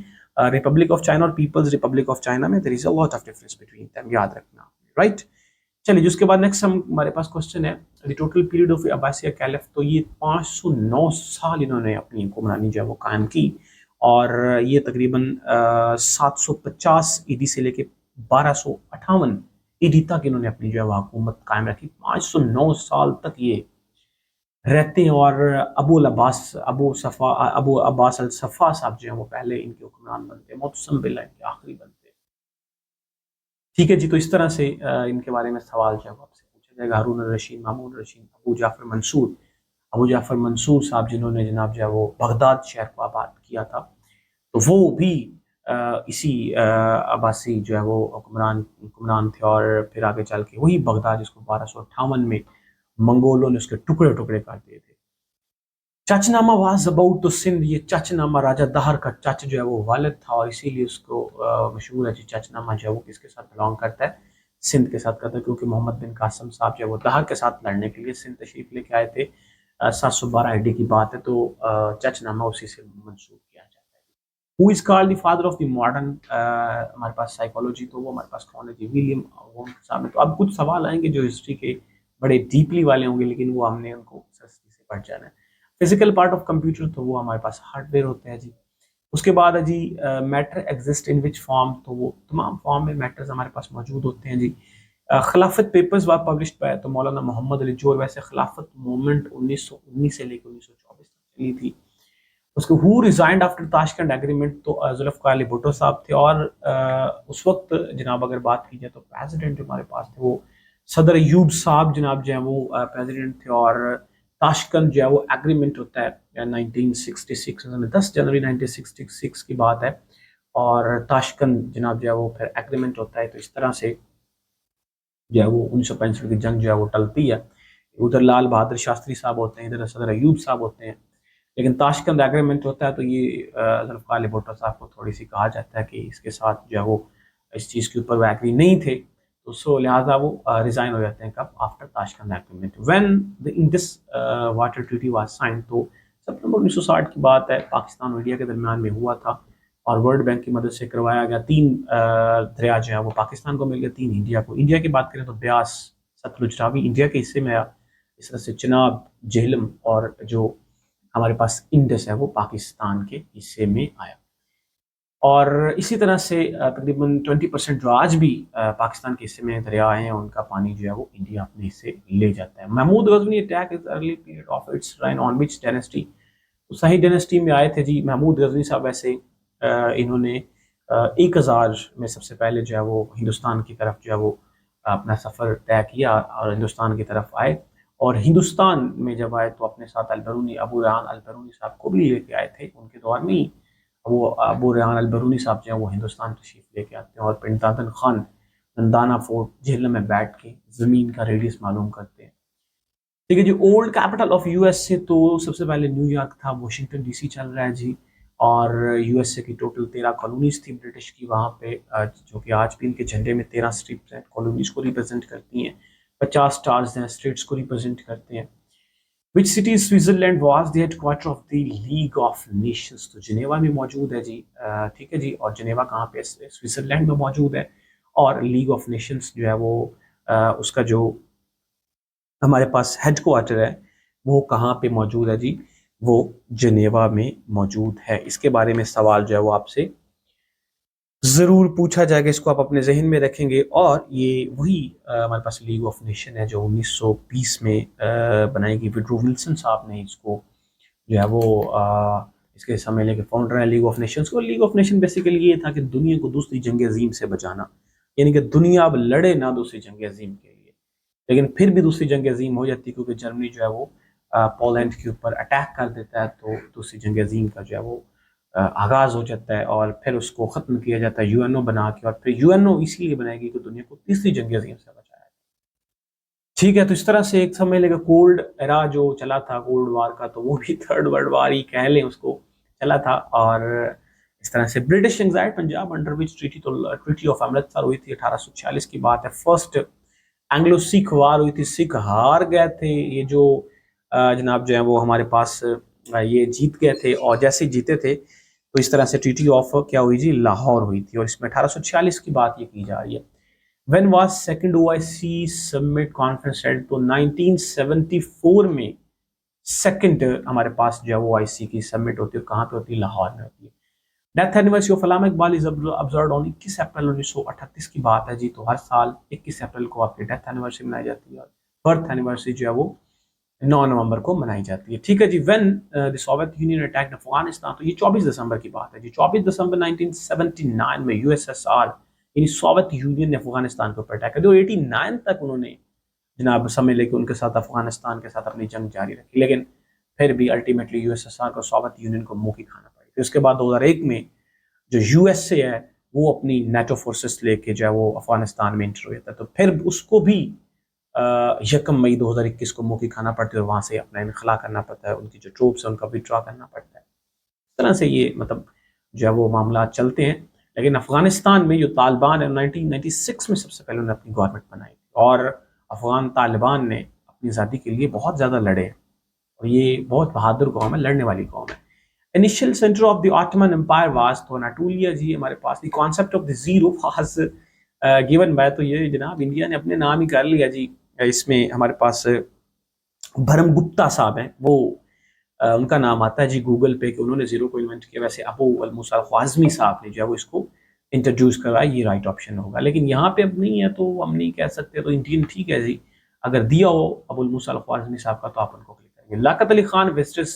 ریپبلک آف چائنا اور پیپلز ریپبلک آف چائنا میں there is a lot of difference between them, یاد رکھنا, رائٹ. چلیے جی, اس کے بعد نیکسٹ ہمارے پاس کوسچن ہے the total period of Abbasia caliph. تو یہ 509 سال انہوں نے اپنی حکمرانی جو ہے وہ قائم کی, اور یہ تقریباً 750 عیدی سے لے کے 1258 عیدی تک انہوں نے اپنی جو ہے وہ حکومت قائم رکھی. 509 سال تک یہ رہتے ہیں. اور ابو عباس الصفا صاحب جو ہیں وہ پہلے ان کے حکمران بنتے ہیں, معتصم باللہ ان کے آخری بنتے ہیں, ٹھیک ہے جی. تو اس طرح سے ان کے بارے میں سوال جو ہے آپ سے پوچھا جائے گا. ہارون الرشید, محمود الرشید, ابو جعفر منصور صاحب جنہوں نے جناب جو ہے وہ بغداد شہر کو آباد کیا تھا, تو وہ بھی اسی عباسی جو ہے وہ حکمران تھے. اور پھر آگے چل کے وہی بغداد جس کو 1258 میں منگولوں نے اس کے ٹکڑے ٹکڑے کر دیے تھے. چچ نامہ واز اباؤٹ تو سندھ, یہ چچ نامہ راجہ دہر کا چچ جو ہے وہ والد تھا, اور اسی لیے اس کو مشہور ہے جی چچ نامہ جو ہے وہ کس کے ساتھ بلانگ کرتا ہے, سندھ کے ساتھ کرتا ہے, کیونکہ محمد بن قاسم صاحب جو ہے وہ دہر کے ساتھ لڑنے کے لیے سندھ تشریف لے کے آئے تھے. 712 عیڈی کی بات ہے, تو چچ نامہ اسی سے منسوخ کیا جاتا ہے. Who is called the father of the modern, ہمارے پاس سائیکالوجی, تو وہ ہمارے پاس کون ہے جی؟ ولیم وونگ صاحب. تو اب کچھ سوال آئیں گے جو ہسٹری کے بڑے ڈیپلی والے ہوں گے, لیکن وہ ہم نے ان کو سستی سے پڑھ جانا ہے. فزیکل پارٹ آف کمپیوٹر, تو وہ ہمارے پاس ہارڈ ویئر ہوتے ہیں جی. اس کے بعد ہے جی matter exist in which form, تو وہ تمام فارم میں میٹرز ہمارے پاس موجود ہوتے ہیں جی. خلافت پیپرز وار پبلشڈ بائی, تو مولانا محمد علی جوہر. ویسے خلافت موومنٹ 1919 سے لے کے 1924 تک چلی تھی. اس کو ہو ریزائنڈ آفٹر تاشکنڈ ایگریمنٹ، تو ذوالفقار علی بھٹو صاحب تھے، اور اس وقت جناب اگر بات کی جائے تو پریزیڈنٹ جو ہمارے پاس تھے وہ صدر ایوب صاحب جناب جو ہیں وہ پریزیڈنٹ تھے، اور تاشکنڈ جو ہے وہ ایگریمنٹ ہوتا ہے 1966 میں، 10 جنوری 1966 کی بات ہے، اور تاشکنڈ جناب جو ہے وہ پھر ایگریمنٹ ہوتا ہے۔ تو اس طرح سے جو ہے وہ 1965 کی جنگ جو ہے وہ ٹلتی ہے، ادھر لال بہادر شاستری صاحب ہوتے ہیں، ادھر صدر ایوب صاحب ہوتے ہیں، لیکن تاشکنڈ ایگریمنٹ ہوتا ہے تو یہ ذوالفقار علی بھٹو صاحب کو تھوڑی سی کہا جاتا ہے کہ اس کے ساتھ جو ہے وہ اس چیز کے اوپر وہ ایگری نہیں تھے، تو سو لہٰذا وہ ریزائن ہو جاتے ہیں کب، after Tashkent agreement when this water treaty was sign. تو ستمبر 1960 کی بات ہے، پاکستان اور انڈیا کے درمیان میں ہوا تھا، اور ورلڈ بینک کی مدد سے کروایا گیا۔ 3 دریا جو ہے وہ پاکستان کو مل گئے، 3 انڈیا کو۔ انڈیا کی بات کریں تو بیاس، ستلج، راوی انڈیا کے حصے میں آیا، اس طرح سے چناب، جہلم اور جو ہمارے پاس انڈس ہے وہ پاکستان کے حصے میں آیا، اور اسی طرح سے تقریباً 20% جو آج بھی پاکستان کے حصے میں دریا ہیں ان کا پانی جو ہے وہ انڈیا اپنے حصے لے جاتا ہے۔ Mahmud Ghaznavi attack is early period of its reign on which dynasty, صحیح ڈائنسٹی میں آئے تھے جی محمود غزنوی صاحب۔ ویسے انہوں نے 1000 میں سب سے پہلے جو ہے وہ ہندوستان کی طرف جو ہے وہ اپنا سفر طے کیا اور ہندوستان کی طرف آئے، اور ہندوستان میں جب آئے تو اپنے ساتھ البرونی، ابو ریحان البرونی صاحب کو بھی لے کے آئے تھے۔ ان کے دور میں ہی وہ ابو ریحان البرونی صاحب جو ہیں وہ ہندوستان تشریف لے کے آتے ہیں، اور پنڈ دادن خان نندانہ فورٹ جہلم میں بیٹھ کے زمین کا ریڈیس معلوم کرتے ہیں۔ ٹھیک ہے جی، old capital of U S A تو سب سے پہلے نیو یارک تھا، واشنگٹن ڈی سی چل رہا ہے جی، اور یو ایس اے کی ٹوٹل 13 کالونیز تھی برٹش کی وہاں پہ، جو کہ آج بھی ان کے جھنڈے میں 13 اسٹریٹس ہیں، کالونیز کو ریپرزینٹ کرتی ہیں، 50 سٹارز ہیں، اسٹیٹس کو ریپرزینٹ کرتے ہیں۔ Which city Switzerland was the headquarter of the League of Nations, تو جنیوا میں موجود ہے جی، ٹھیک ہے جی، اور جنیوا کہاں پہ؟ سوئٹزرلینڈ میں موجود ہے، اور لیگ آف نیشنز جو ہے وہ اس کا جو ہمارے پاس ہیڈ کوارٹر ہے وہ کہاں پہ موجود ہے جی؟ وہ جنیوا میں موجود ہے۔ اس کے بارے میں سوال جو ہے وہ آپ سے ضرور پوچھا جائے گا، اس کو آپ اپنے ذہن میں رکھیں گے، اور یہ وہی ہمارے پاس لیگ آف نیشن ہے جو 1920 میں بنائی گئی، وڈرو ولسن صاحب نے اس کو جو ہے وہ اس کے سمجھنے کے فاؤنڈر ہیں لیگ آف نیشنز کو۔ لیگ آف نیشن بیسیکلی یہ تھا کہ دنیا کو دوسری جنگ عظیم سے بچانا، یعنی کہ دنیا اب لڑے نہ دوسری جنگ عظیم کے لیے، لیکن پھر بھی دوسری جنگ عظیم ہو جاتی کیونکہ جرمنی جو ہے وہ پولینڈ کے اوپر اٹیک کر دیتا ہے، تو دوسری جنگ عظیم کا جو ہے وہ آغاز ہو جاتا ہے، اور پھر اس کو ختم کیا جاتا ہے یو این او بنا کے، اور پھر یو این او اسی لیے بنائے گی کہ دنیا کو تیسری جنگ عظیم سے بچایا جائے۔ ٹھیک ہے، تو اس طرح سے ایک سمجھ لے کہ کولڈ ایرا جو چلا تھا کولڈ وار کا، تو وہ بھی 3rd ورلڈ وار ہی کہہ لیں اس کو، چلا تھا، اور اس طرح سے British annexed Punjab under which treaty of Amritsar ہوئی تھی 1846 کی بات ہے۔ فرسٹ اینگلو سکھ وار ہوئی تھی، سکھ ہار گئے تھے، یہ جو جناب جو ہے وہ ہمارے پاس یہ جیت گئے تھے، اور جیسے جیتے تھے تو اس طرح سے ٹریٹی آف کیا ہوئی جی؟ لاہور ہوئی تھی، اور اس میں 1846 کی بات یہ کی جا رہی ہے۔ When was second OIC summit conference held, تو 1974 میں سیکنڈ ہمارے پاس جو ہے وہ OIC کی سمٹ ہوتی ہے، کہاں پہ ہوتی ہے؟ لاہور میں ہوتی ہے۔ Death anniversary of Allama Iqbal is observed on 21 April 1938 کی بات ہے جی، تو ہر سال 21 اپریل کو آپ کی ڈیتھ اینیورسری منائی جاتی ہے، اور برتھ اینیورسری جو ہے وہ 9 نومبر کو منائی جاتی ہے۔ ٹھیک ہے جی، when the Soviet Union attacked Afghanistan, تو یہ 24 دسمبر کی بات ہے جی، 24 دسمبر 1979 میں USSR یعنی سوویت یونین نے افغانستان کو اٹیک کر دیا، اور 89 تک انہوں نے جناب سمجھ لے کہ ان کے ساتھ افغانستان کے ساتھ اپنی جنگ جاری رکھی، لیکن پھر بھی الٹیمیٹلی USSR کو سوویت یونین کو منہ کی کھانا پڑی۔ پھر اس کے بعد 2001 میں جو USA ہے وہ اپنی نیٹو فورسز لے کے جو ہے وہ افغانستان میں انٹر ہو جاتا ہے، تو پھر اس کو بھی 1 مئی 2021 کو منہ کی کھانا پڑتی ہے، اور وہاں سے اپنا انخلا کرنا پڑتا ہے، ان کی جو ٹروپس ہیں ان کا وڈرا کرنا پڑتا ہے۔ اس طرح سے یہ مطلب جو ہے وہ معاملات چلتے ہیں، لیکن افغانستان میں جو طالبان ہے 1996 میں سب سے پہلے انہوں نے اپنی گورنمنٹ بنائی، اور افغان طالبان نے اپنی آزادی کے لیے بہت زیادہ لڑے، اور یہ بہت بہادر قوم ہے، لڑنے والی قوم ہے۔ Initial centre of the Ottoman empire was, تو اناٹولیا جی ہمارے پاس، the concept of the zero was given by, تو یہ جناب انڈیا نے اپنے نام ہی کر لیا جی۔ اس میں ہمارے پاس بھرم گپتا صاحب ہیں، وہ ان کا نام آتا ہے جی گوگل پہ کہ انہوں نے زیرو کو انوینٹ کیا، ویسے ابو الموسیٰ الخوارزمی صاحب نے جو ہے وہ اس کو انٹروڈیوس کروایا، یہ رائٹ آپشن ہوگا، لیکن یہاں پہ اب نہیں ہے تو ہم نہیں کہہ سکتے، تو انڈین ٹھیک ہے جی، اگر دیا ہو ابو الموسیٰ الخوارزمی صاحب کا تو آپ ان کو کلک کریں گے۔ Liaquat Ali Khan visitors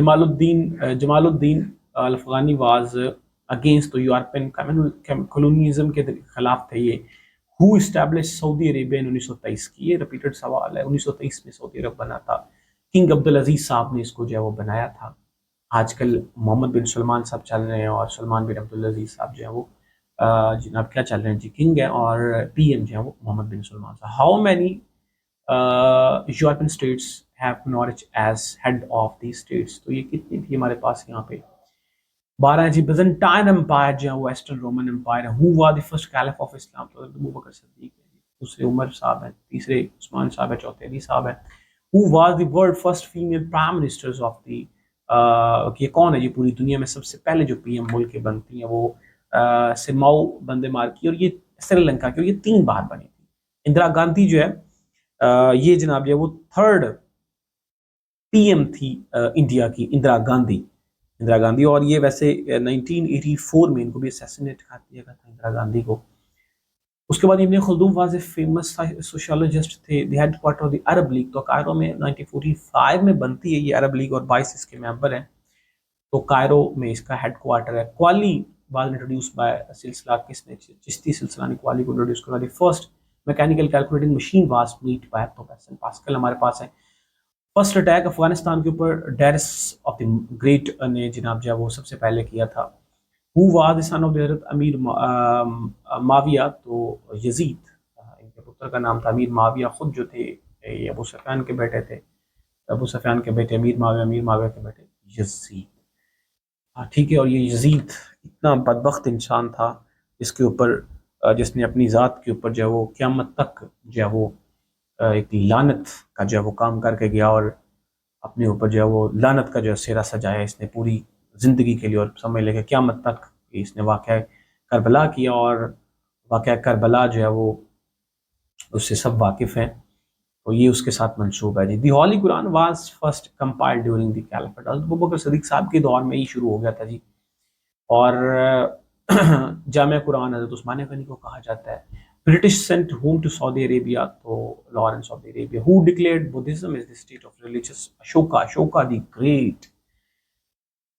Jamal Uddin الافغانی was against European colonialism کے خلاف تھے یہ. ہو اسٹیبلش سعودی عربیہ 1923 کی. یہ ریپیٹڈ سوال ہے. 1923 میں سعودی عرب بنا تھا. کنگ عبدالعزیز صاحب نے اس کو جو ہے وہ بنایا تھا. آج کل محمد بن سلمان صاحب چل رہے ہیں اور سلمان بن عبدالعزیز صاحب جو ہیں وہ جناب کیا چل رہے ہیں جی کنگ ہیں اور پی ایم جو ہیں وہ محمد بن سلمان صاحب. How many European states have north as head of the states. تو یہ کتنی تھی ہمارے پاس یہاں پہ 12 جی. بیزنٹائن امپائر جو ہے وہ ویسٹرن رومن امپائر ہے. Who was the first caliph of Islam. تو ابوبکر صدیق ہے. دوسرے عمر صاحب ہیں. تیسرے عثمان صاحب ہے. چوتھے علی صاحب ہے. Who was the world first female prime ministers of the. یہ کون ہے جی پوری دنیا میں سب سے پہلے جو پی ایم ملک کے بنتی ہیں وہ سرماؤ بندے مار کی اور یہ سری لنکا کی. اور یہ 3 بار بنی تھی. اندرا گاندھی جو ہے یہ جناب جو ہے وہ 3rd پی ایم تھی انڈیا کی. اندرا گاندھی. اور یہ ویسے 1984 میں ان کو بھی اسیسینیٹ کر دیا گیا تھا اندرا گاندھی کو. اس کے بعد Ibn Khaldun was a famous sociologist تھے. The headquarter of the Arab League. تو کائرو میں 1945 میں بنتی ہے یہ عرب لیگ اور 22 اس کے ممبر ہیں. تو کائرو میں اس کا ہیڈ کوارٹر ہے. کوالی واز انٹروڈیوس بائی سلسلہ. کس نے چشتی سلسلہ نے کوالی کو انٹروڈیوس کرا. The first mechanical calculating machine was made by professor Pascal ہمارے پاس ہے. فرسٹ اٹیک افغانستان کے اوپر ڈیرس آف دی گریٹ نے جناب جو ہے وہ سب سے پہلے کیا تھا. ہو was the sun of the حضرت امیر معاویہ. تو یزید ان کے پتر کا نام تھا امیر معاویہ. خود جو تھے یہ ابو سفیان کے بیٹے تھے. ابو سفیان کے بیٹے امیر معاویہ کے بیٹے یزید. ٹھیک ہے. اور یہ یزید اتنا بدبخت انسان تھا اس کے اوپر جس نے اپنی ذات کے اوپر جو ہے وہ قیامت تک جو ہے وہ ایک لعنت کا جو ہے وہ کام کر کے گیا اور اپنے اوپر جو ہے وہ لعنت کا جو ہے سیرا سجایا اس نے پوری زندگی کے لیے. اور سمجھ لے کہ قیامت تک اس نے واقعہ کربلا کیا اور واقعہ کربلا جو ہے وہ اس سے سب واقف ہیں. تو یہ اس کے ساتھ منسوب ہے جی. The holy Quran was first compiled during the caliphate. Abu Bakr Siddiq صاحب کے دور میں ہی شروع ہو گیا تھا جی. اور جامع قرآن حضرت عثمان غنی کو کہا جاتا ہے. British sent whom to Saudi Arabia. تو Lawrence of the Arabia. Who declared Buddhism as the state of religious. Ashoka the great.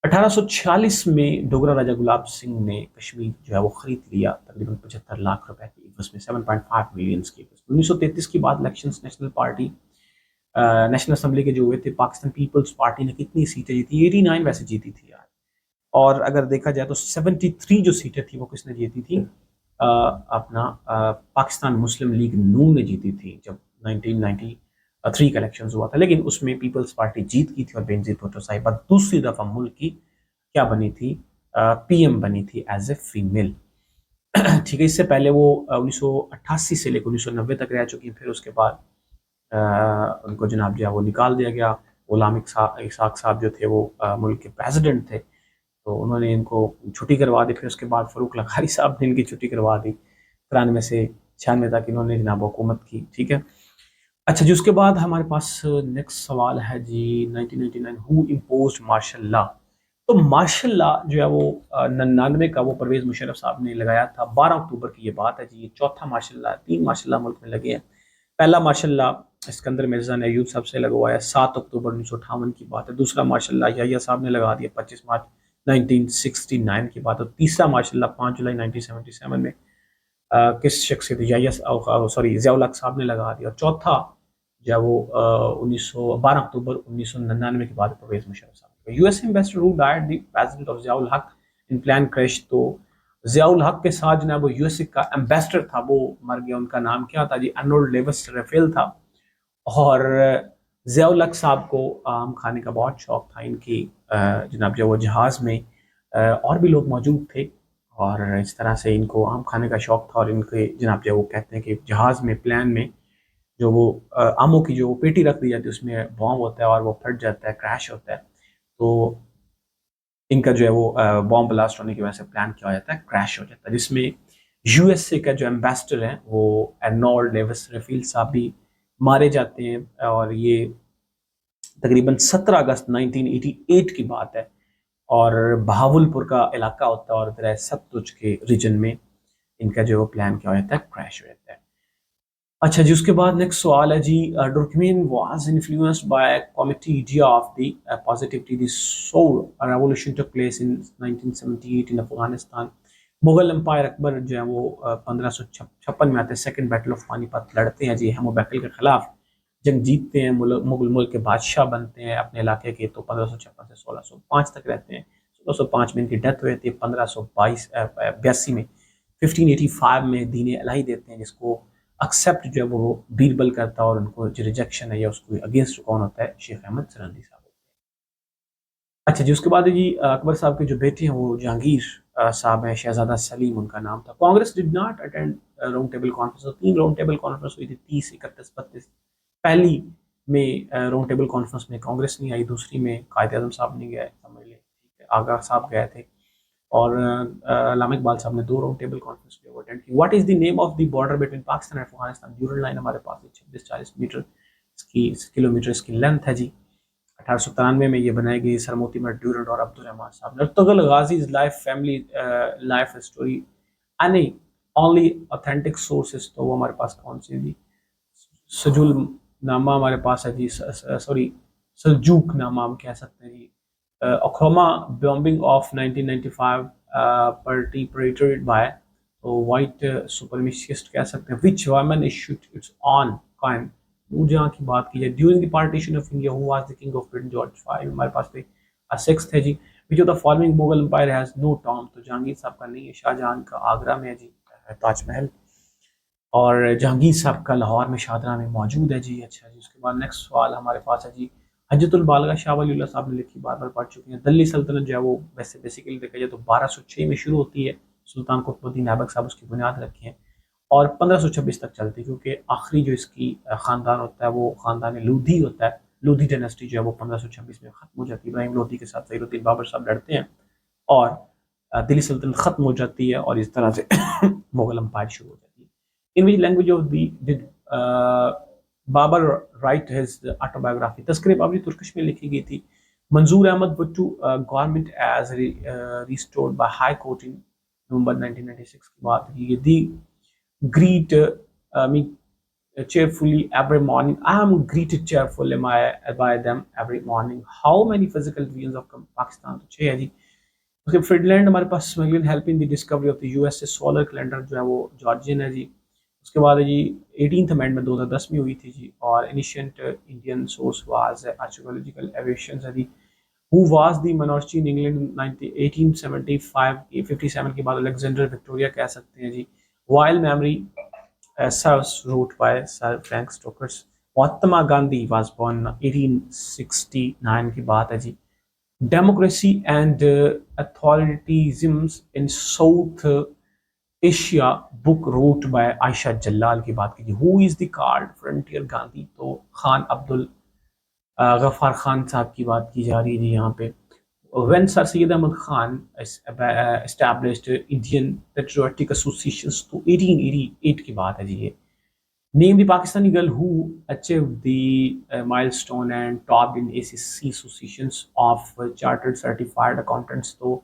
1846 میں ڈوگرا راجہ گلاب سنگھ نے کشمیر جو ہے وہ خرید لیا تقریباً 75 لاکھ روپے کی عوض میں 7.5 ملین کی. 1933 کی بعد elections national party national assembly کے جو ہوئے تھے پاکستان پیپلز پارٹی نے کتنی سیٹیں جیتی. 89 ویسے جیتی تھی یار. اور اگر دیکھا جائے تو 73 جو سیٹیں تھی وہ کس نے جیتی تھی اپنا پاکستان مسلم لیگ نون نے جیتی تھی جب 1993 کا الیکشنز ہوا تھا. لیکن اس میں پیپلز پارٹی جیت کی تھی اور بینظیر بھٹو صاحبہ دوسری دفعہ ملک کی کیا بنی تھی پی ایم بنی تھی ایز اے فیمیل. ٹھیک ہے. اس سے پہلے وہ 1988 سے لے کے 1990 تک رہ چکی ہیں. پھر اس کے بعد ان کو جناب جو ہے وہ نکال دیا گیا. غلام اسحاق صاحب جو تھے وہ ملک کے پریزیڈنٹ تھے تو انہوں نے ان کو چھٹی کروا دی. پھر اس کے بعد فاروق لغاری صاحب نے ان کی چھٹی کروا دی. 93 سے 96 تک انہوں نے جناب حکومت کی. ٹھیک ہے. اچھا جی. اس کے بعد ہمارے پاس نیکسٹ سوال ہے جی 1999 ہو امپوزڈ مارشل لا. تو مارشل لا جو ہے وہ 99 کا وہ پرویز مشرف صاحب نے لگایا تھا. 12 اکتوبر کی یہ بات ہے جی. یہ چوتھا مارشل لا. 3 مارشل لا ملک میں لگے ہیں. پہلا مارشل لا اسکندر مرزا نے ایوب صاحب سے لگوایا 7 اکتوبر 1958 کی بات ہے. دوسرا مارشل لا یحییٰ صاحب نے لگا دیا 25 مارچ 1969 کی بات ہے. تیسرا مارشل لا 5 جولائی 1977 میں کس شخص سے ضیاء الحق صاحب نے لگا دیا. اور چوتھا جو ہے وہ 12 اکتوبر 1999 کے بعد پرویز مشرف صاحب. U S ambassador who died the president of Zia ul Haq in plan crash. تو ضیاء الحق کے ساتھ جناب وہ یو ایس اے کا ایمبیسڈر تھا وہ مر گیا. ان کا نام کیا تھا جی ارنولڈ لیوس ریفیل تھا. اور ضیاء الحق صاحب کو آم کھانے کا بہت شوق تھا. ان کی جناب جو وہ جہاز میں اور بھی لوگ موجود تھے اور اس طرح سے ان کو آم کھانے کا شوق تھا. اور ان کے جناب جو وہ کہتے ہیں کہ جہاز میں پلان میں جو وہ آموں کی جو وہ پیٹی رکھ دی جاتی ہے اس میں بام ہوتا ہے اور وہ پھٹ جاتا ہے کریش ہوتا ہے. تو ان کا جو ہے وہ بام بلاسٹ ہونے کی وجہ سے پلان کیا ہو جاتا ہے کریش ہو جاتا ہے. جس میں یو ایس اے کا جو ایمبیسڈر ہیں وہ ارنولڈ لیوس ریفیل صاحب بھی مارے جاتے ہیں. اور یہ تقریباً 17 اگست 1988 کی بات ہے. اور بہاول پور کا علاقہ ہوتا ہے اور دریا ستلج کے ریجن میں ان کا جو پلان کیا ہو جاتا ہے کریش ہو جاتا ہے. اچھا جی، اس کے بعد نیکسٹ سوال ہے جی، Durkheim was influenced by committee idea of the positivity the Saur revolution took place in 1978 in Afghanistan. Mughal empire Akbar جو ہے وہ 1556 میں آتے ہیں، سیکنڈ بیٹل آف پانی پت لڑتے ہیں جی ہیمو بیکل کے خلاف، جنگ جیتتے ہیں، مغل ملک کے بادشاہ بنتے ہیں اپنے علاقے کے، تو 1556 سے 1605 تک رہتے ہیں. 1605 میں ان کی ڈیتھ ہوئی تھی. 1582 میں 1585 میں دین الہی دیتے ہیں، جس کو ایکسیپٹ جو ہے وہ بیربل کرتا ہے، اور ان کو جو ریجیکشن ہے یا اس کو اگینسٹ کون ہوتا ہے، شیخ احمد سرندی صاحب. اچھا جی، اس کے بعد جی اکبر صاحب کے جو بیٹے ہیں وہ جہانگیر صاحب ہیں، شہزادہ سلیم ان کا نام تھا. Congress did not attend round table conference. 3 round table conference ہوئی تھی، 30، 31، 32. پہلی میں راؤنڈ ٹیبل کانفرنس میں کانگریس نہیں آئی، دوسری میں قائد اعظم صاحب نہیں گئے، سمجھ لیں آغا صاحب گئے تھے، اور علامہ اقبال صاحب نے 2 راؤنڈ ٹیبل کانفرنس میں اٹینڈ کی. What is the name of the border between Pakistan اور افغانستان؟ ڈیورنڈ لائن ہمارے پاس 26-40 میٹر اس کی کلو میٹر اس کی لینتھ ہے جی. 1893 میں یہ بنائی گئی سر موتی مٹ ڈیورنڈ اور عبد الرحمان صاحب نے. Ertugrul Ghazi's life family life story any only authentic sources, تو وہ ہمارے پاس کون سی جی؟ سجول نامہ ہمارے پاس ہے جی، سوری سلجوک نامہ ہم کہہ سکتے ہیں جی. اوکھوما bombing of 1995 perpetrated by white supremacist کہہ سکتے ہیں. which women issued its own coin. نور جہاں کی بات کی جائے during the partition of India who was the king of Britain George V ہمارے پاس پہ 6th ہے جی. which of the following Mughal empire has no tomb؟ تو جہانگیر صاحب کا نہیں ہے، شاہ جہاں کا آگرہ میں ہے جی تاج محل، اور جہانگیر صاحب کا لاہور میں شاہدرہ میں موجود ہے جی. اچھا جی، اس کے بعد نیکسٹ سوال ہمارے پاس ہے جی، حجت البالغہ شاہ ولی اللہ صاحب نے لکھی، بار بار پڑھ چکے ہیں. دلی سلطنت جو ہے وہ ویسے بیسیکلی دیکھا جائے تو 1206 میں شروع ہوتی ہے، سلطان قطب الدین ایبک صاحب اس کی بنیاد رکھی ہیں، اور 1526 تک چلتی ہے، کیونکہ آخری جو اس کی خاندان ہوتا ہے وہ خاندان لودھی ہوتا ہے. لودھی ڈائناسٹی جو ہے وہ 1526 میں ختم ہو جاتی ہے. ابراہیم لودھی کے ساتھ ظہیر الدین بابر صاحب لڑتے ہیں، اور دلی سلطنت ختم ہو جاتی ہے، اور اس طرح سے مغل امپائر شروع ہو جاتی ہے. In which language of the did Babar write his autobiography؟ تذکرہ بابری ترکش میں لکھی گئی تھی. Manzoor Ahmad Wattoo government as restored by high court in November 1996 کی بات کی. دی greet me cheerfully every morning. I am greeted cheerfully by them every morning. How many physical regions of Pakistan؟ تو 6 ہے جی. اس کے فریڈلینڈ ہمارے پاس smuggling help in the discovery of the U S A solar calendar جو ہے وہ جارجین ہے جی. اس کے بعد ہے جی 18th امینڈمنٹ 2010 میں ہوئی تھی جی. اور انیشینٹ انڈین سورس واز آرچیولوجیکل ایویشنز ہے جی. Who was the منارچی in England 1875 57 کے بعد؟ الیگزینڈر وکٹوریا کہہ سکتے ہیں جی. While memory serves wrote by sir Frank Stockers. Mahatma Gandhi was born 1869 کی بات ہے جی. Democracy and authoritarianisms in South Asia book wrote by Ayesha Jalal کی بات کیجیے. Who is the card frontier Gandhi? تو خان عبد الغفار خان صاحب کی بات کی جا رہی ہے جی یہاں پہ. When sir Syed Ahmad Khan established Indian patriotic associations, تو 1888 کی بات ہے جی. یہ name the Pakistani girl who achieve the milestone and topped in ACC associations of chartered certified accountants. تو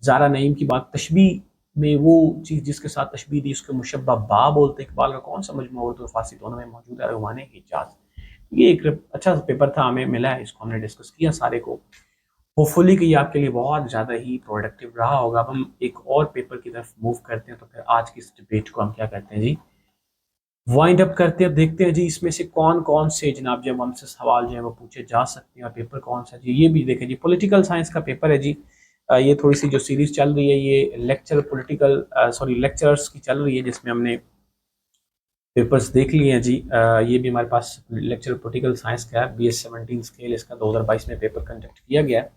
زارا نعیم کی بات. تشبیہ میں وہ چیز جس کے ساتھ تشبیہ دی اس کے مشبہ با بولتے. اقبال کا کون سا مجموعہ اردو اور فارسی دونوں میں موجود ہے؟ رومانے حجاز. یہ ایک اچھا پیپر تھا، ہمیں ملا ہے، اس کو ہم نے ڈسکس کیا سارے کو. ہوپ فلی کہ یہ آپ کے لیے بہت زیادہ ہی پروڈکٹیو رہا ہوگا. اب ہم ایک اور پیپر کی طرف موو کرتے ہیں، تو پھر آج کی اس ڈبیٹ کو ہم کیا کرتے ہیں جی، وائنڈ اپ کرتے ہیں. دیکھتے ہیں جی اس میں سے کون کون سے جناب جب ہم سے سوال جو ہے وہ پوچھے جا سکتے ہیں، اور پیپر کون سا جی یہ بھی دیکھیں جی. پولیٹیکل سائنس کا پیپر ہے جی. یہ تھوڑی سی جو سیریز چل رہی ہے یہ لیکچرز کی چل رہی ہے، جس میں ہم نے پیپرز دیکھ لیے ہیں جی. یہ بھی ہمارے پاس لیکچر پولیٹیکل سائنس کا ہے، BS 17 اسکیل اس کا 2022 میں پیپر کنڈکٹ کیا گیا ہے.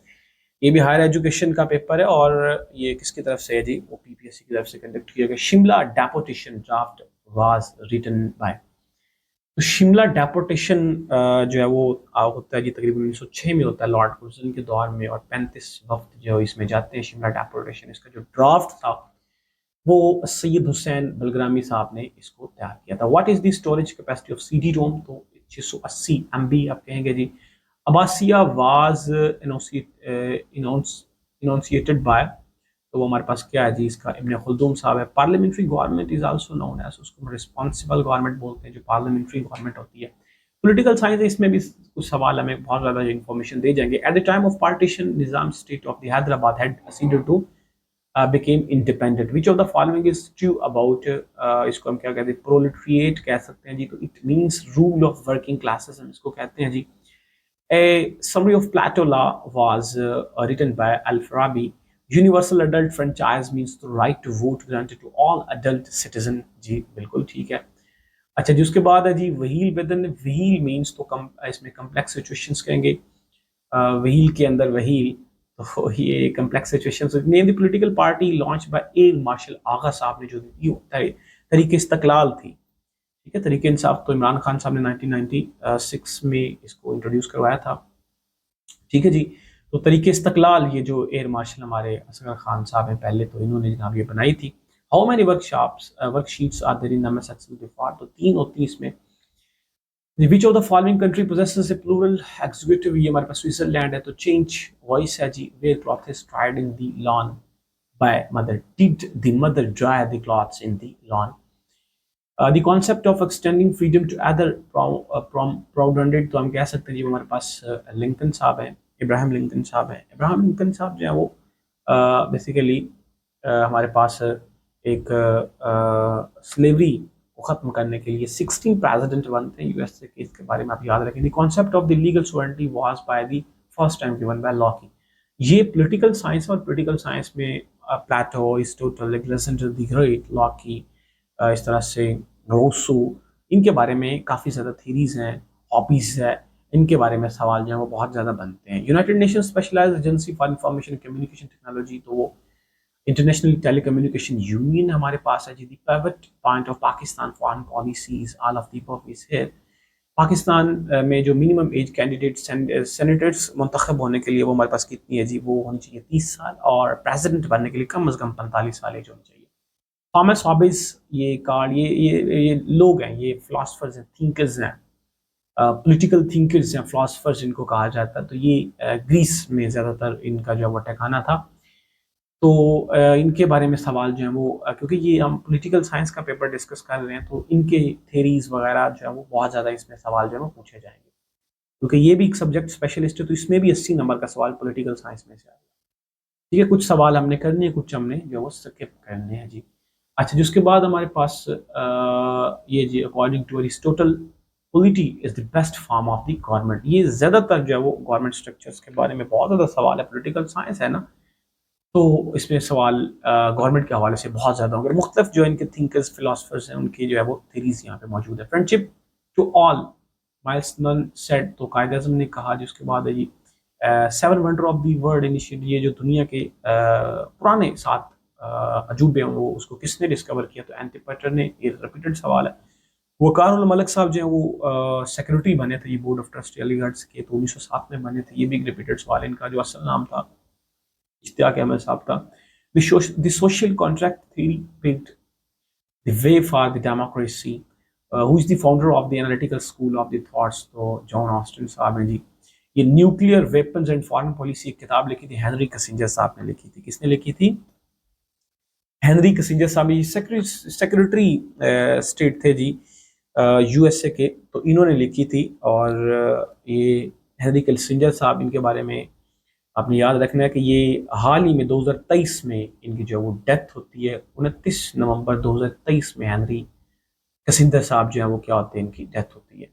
یہ بھی ہائر ایجوکیشن کا پیپر ہے، اور یہ کس کی طرف سے ہے جی؟ وہ PPSC کی طرف سے کنڈکٹ کیا گیا. Shimla deputation draft was written by. تو شملہ ڈیپوٹیشن جو ہے وہ ہوتا ہے جی تقریباً 1906 میں ہوتا ہے لارڈ کرزن کے دور میں، اور 35 وقت جو اس میں جاتے ہیں شملہ ڈیپوٹیشن. اس کا جو ڈرافٹ تھا وہ سید حسین بلگرامی صاحب نے اس کو تیار کیا تھا. What is the storage capacity of CD روم؟ تو 680 MB آپ کہیں گے جی. عباسیہ واز اناؤنسیٹڈ بائی، تو وہ ہمارے پاس کیا ہے جی، اس کا ابن خلدون صاحب ہے. Parliamentary government is also known as, اس کو رسپانسبل گورنمنٹ بولتے ہیں جو پارلیمنٹری گورنمنٹ ہوتی ہے. پولیٹیکل سائنس اس میں بھی کچھ سوال ہمیں بہت زیادہ انفارمیشن دے جائیں گے. At the time of partition Nizam state of the Hyderabad had acceded to became independent. Which of the following is true about اس کو ہم کیا کہتے ہیں proletariat کہہ سکتے ہیں جی. تو it means rule of working classes ہم اس کو کہتے ہیں جی. A summary of Plato law was written by Al-Farabi. Universal adult franchise means the right to vote granted to all adult citizen. جی بالکل ٹھیک ہے. اچھا جی اس کے بعد ہے جی وہیل بدن. وہیل مینس تو اس میں کمپلیکس سچویشنس کہیں گے. وہیل کے اندر وہیل تو یہ complex situations. Name the political party launch by air marshal Agha صاحب نے جو دی تحریک استقلال تھی. ٹھیک ہے، تحریک انصاف تو عمران خان صاحب نے 1996 میں اس کو انٹروڈیوس کروایا تھا. ٹھیک ہے جی. تو تحریک استقلال یہ جو ایئر مارشل ہمارے اصغر خان صاحب ہیں پہلے، تو انہوں نے جناب یہ بنائی تھی. How many worksheets are there in MSX دفاع؟ تو 3 ہوتی اس میں. Which of the following country possesses a plural executive؟ یہ ہمارے پاس سوئٹزرلینڈ ہے. تو چینج وائس ہے جی. Where cloth is dried in the lawn by mother. Did the mother dry the clothes in the lawn? The concept of extending freedom to other proudended تو ہم کہہ سکتے ہیں جی ہمارے پاس لنکن صاحب ہیں، ابراہیم لنکن صاحب ہیں. ابراہیم لنکن صاحب جو ہیں وہ بیسیکلی ہمارے پاس ایک سلیوری کو ختم کرنے کے لیے 16 پریزیڈنٹ بنتے ہیں یو ایس اے کے. اس کے بارے میں آپ یاد رکھیں. The concept of the legal sovereignty was by the first time given by Locke. یہ پولیٹیکل سائنس اور پولیٹیکل سائنس میں Plato, Aristotle, Alexander the great, Locke, اس طرح سے روسو، ان کے بارے میں کافی زیادہ تھیریز ہیں، ہابیز ہے، ان کے بارے میں سوال جو ہیں وہ بہت زیادہ بنتے ہیں. United nation specialized agency for information communication technology تو وہ انٹرنیشنل ٹیلی کمیونیکیشن یونین ہمارے پاس ہے جی. The pivot point of Pakistan foreign policies all of the above is here. Pakistan میں جو منیمم ایج کینڈیڈیٹ سینیٹرز منتخب ہونے کے لیے وہ ہمارے پاس کتنی ہے جی؟ وہ ہونی چاہیے 30 سال، اور پریزیڈنٹ بننے کے لیے کم از کم 45 سال ایج ہونی چاہیے. تھامس ہابز یہ کارڈ یہ لوگ ہیں، یہ فلاسفرز ہیں، تھنکرز ہیں، پولیٹیکل تھنکرز ہیں، فلاسفرز ان کو کہا جاتا ہے. تو یہ گریس میں زیادہ تر ان کا جو ہے وہ ٹھکانہ تھا. تو ان کے بارے میں سوال جو ہیں وہ کیونکہ یہ ہم پولیٹیکل سائنس کا پیپر ڈسکس کر رہے ہیں تو ان کے تھیریز وغیرہ جو ہے وہ بہت زیادہ اس میں سوال جو ہے وہ پوچھے جائیں گے، کیونکہ یہ بھی ایک سبجیکٹ اسپیشلسٹ ہے. تو اس میں بھی 80 نمبر کا سوال پولیٹیکل سائنس میں سے آئے گا. ٹھیک ہے، کچھ سوال ہم نے کرنے ہیں، کچھ ہم نے جو ہے وہ سکپ کرنے ہیں جی. اچھا جس کے بعد ہمارے پاس یہ جی according to Aristotle polity is the best form of the government. یہ زیادہ تر جو ہے وہ گورنمنٹ اسٹرکچرس کے بارے میں بہت زیادہ سوال ہے. پولیٹیکل سائنس ہے نا، تو اس میں سوال گورنمنٹ کے حوالے سے بہت زیادہ ہوں گے. مختلف جو ان کے تھنکرز فلاسفرز ہیں ان کی جو ہے وہ تھیریز یہاں پہ موجود ہے. فرینڈشپ ٹو آل مائلس نن سیڈ تو قائد اعظم نے کہا. جس کے بعد ہے جی 7 wonder of the world initiative. یہ جو دنیا کے پرانے 7 عجوبے ہیں وہ اس کو کس نے ڈسکور کیا؟ تو اینٹیپیٹر نے. یہ ریپیٹڈ سوال ہے. وقار الملک صاحب جو ہیں وہ سیکرٹری بنے تھے یہ بورڈ آف ٹرسٹی علی گڑھ کے، تو 1907 میں بنے تھے. یہ بھی ایک ریپیٹڈ سوال ہے. ان کا جو اصل نام تھا اشتیاق احمد صاحب تھا. The social contract theory paved the way for the democracy. Who is the founder of the analytical school of the thoughts? تو جان آسٹن صاحب ہیں جی. یہ nuclear weapons and foreign policy ایک کتاب لکھی تھی ہنری کسنجر صاحب نے لکھی تھی. کس نے لکھی تھی؟ ہنری کسنجر صاحب. یہ سیکرٹری اسٹیٹ تھے جی یو ایس اے کے، تو انہوں نے لکھی تھی. اور یہ ہنری کسنجر صاحب، ان کے بارے میں آپ نے یاد رکھنا ہے کہ یہ حال ہی میں 2023 میں ان کی جو وہ ڈیتھ ہوتی ہے. 29 نومبر 2023 میں ہنری کسنجر صاحب جو ہے وہ کیا ہوتے ہیں، ان کی ڈیتھ ہوتی ہے.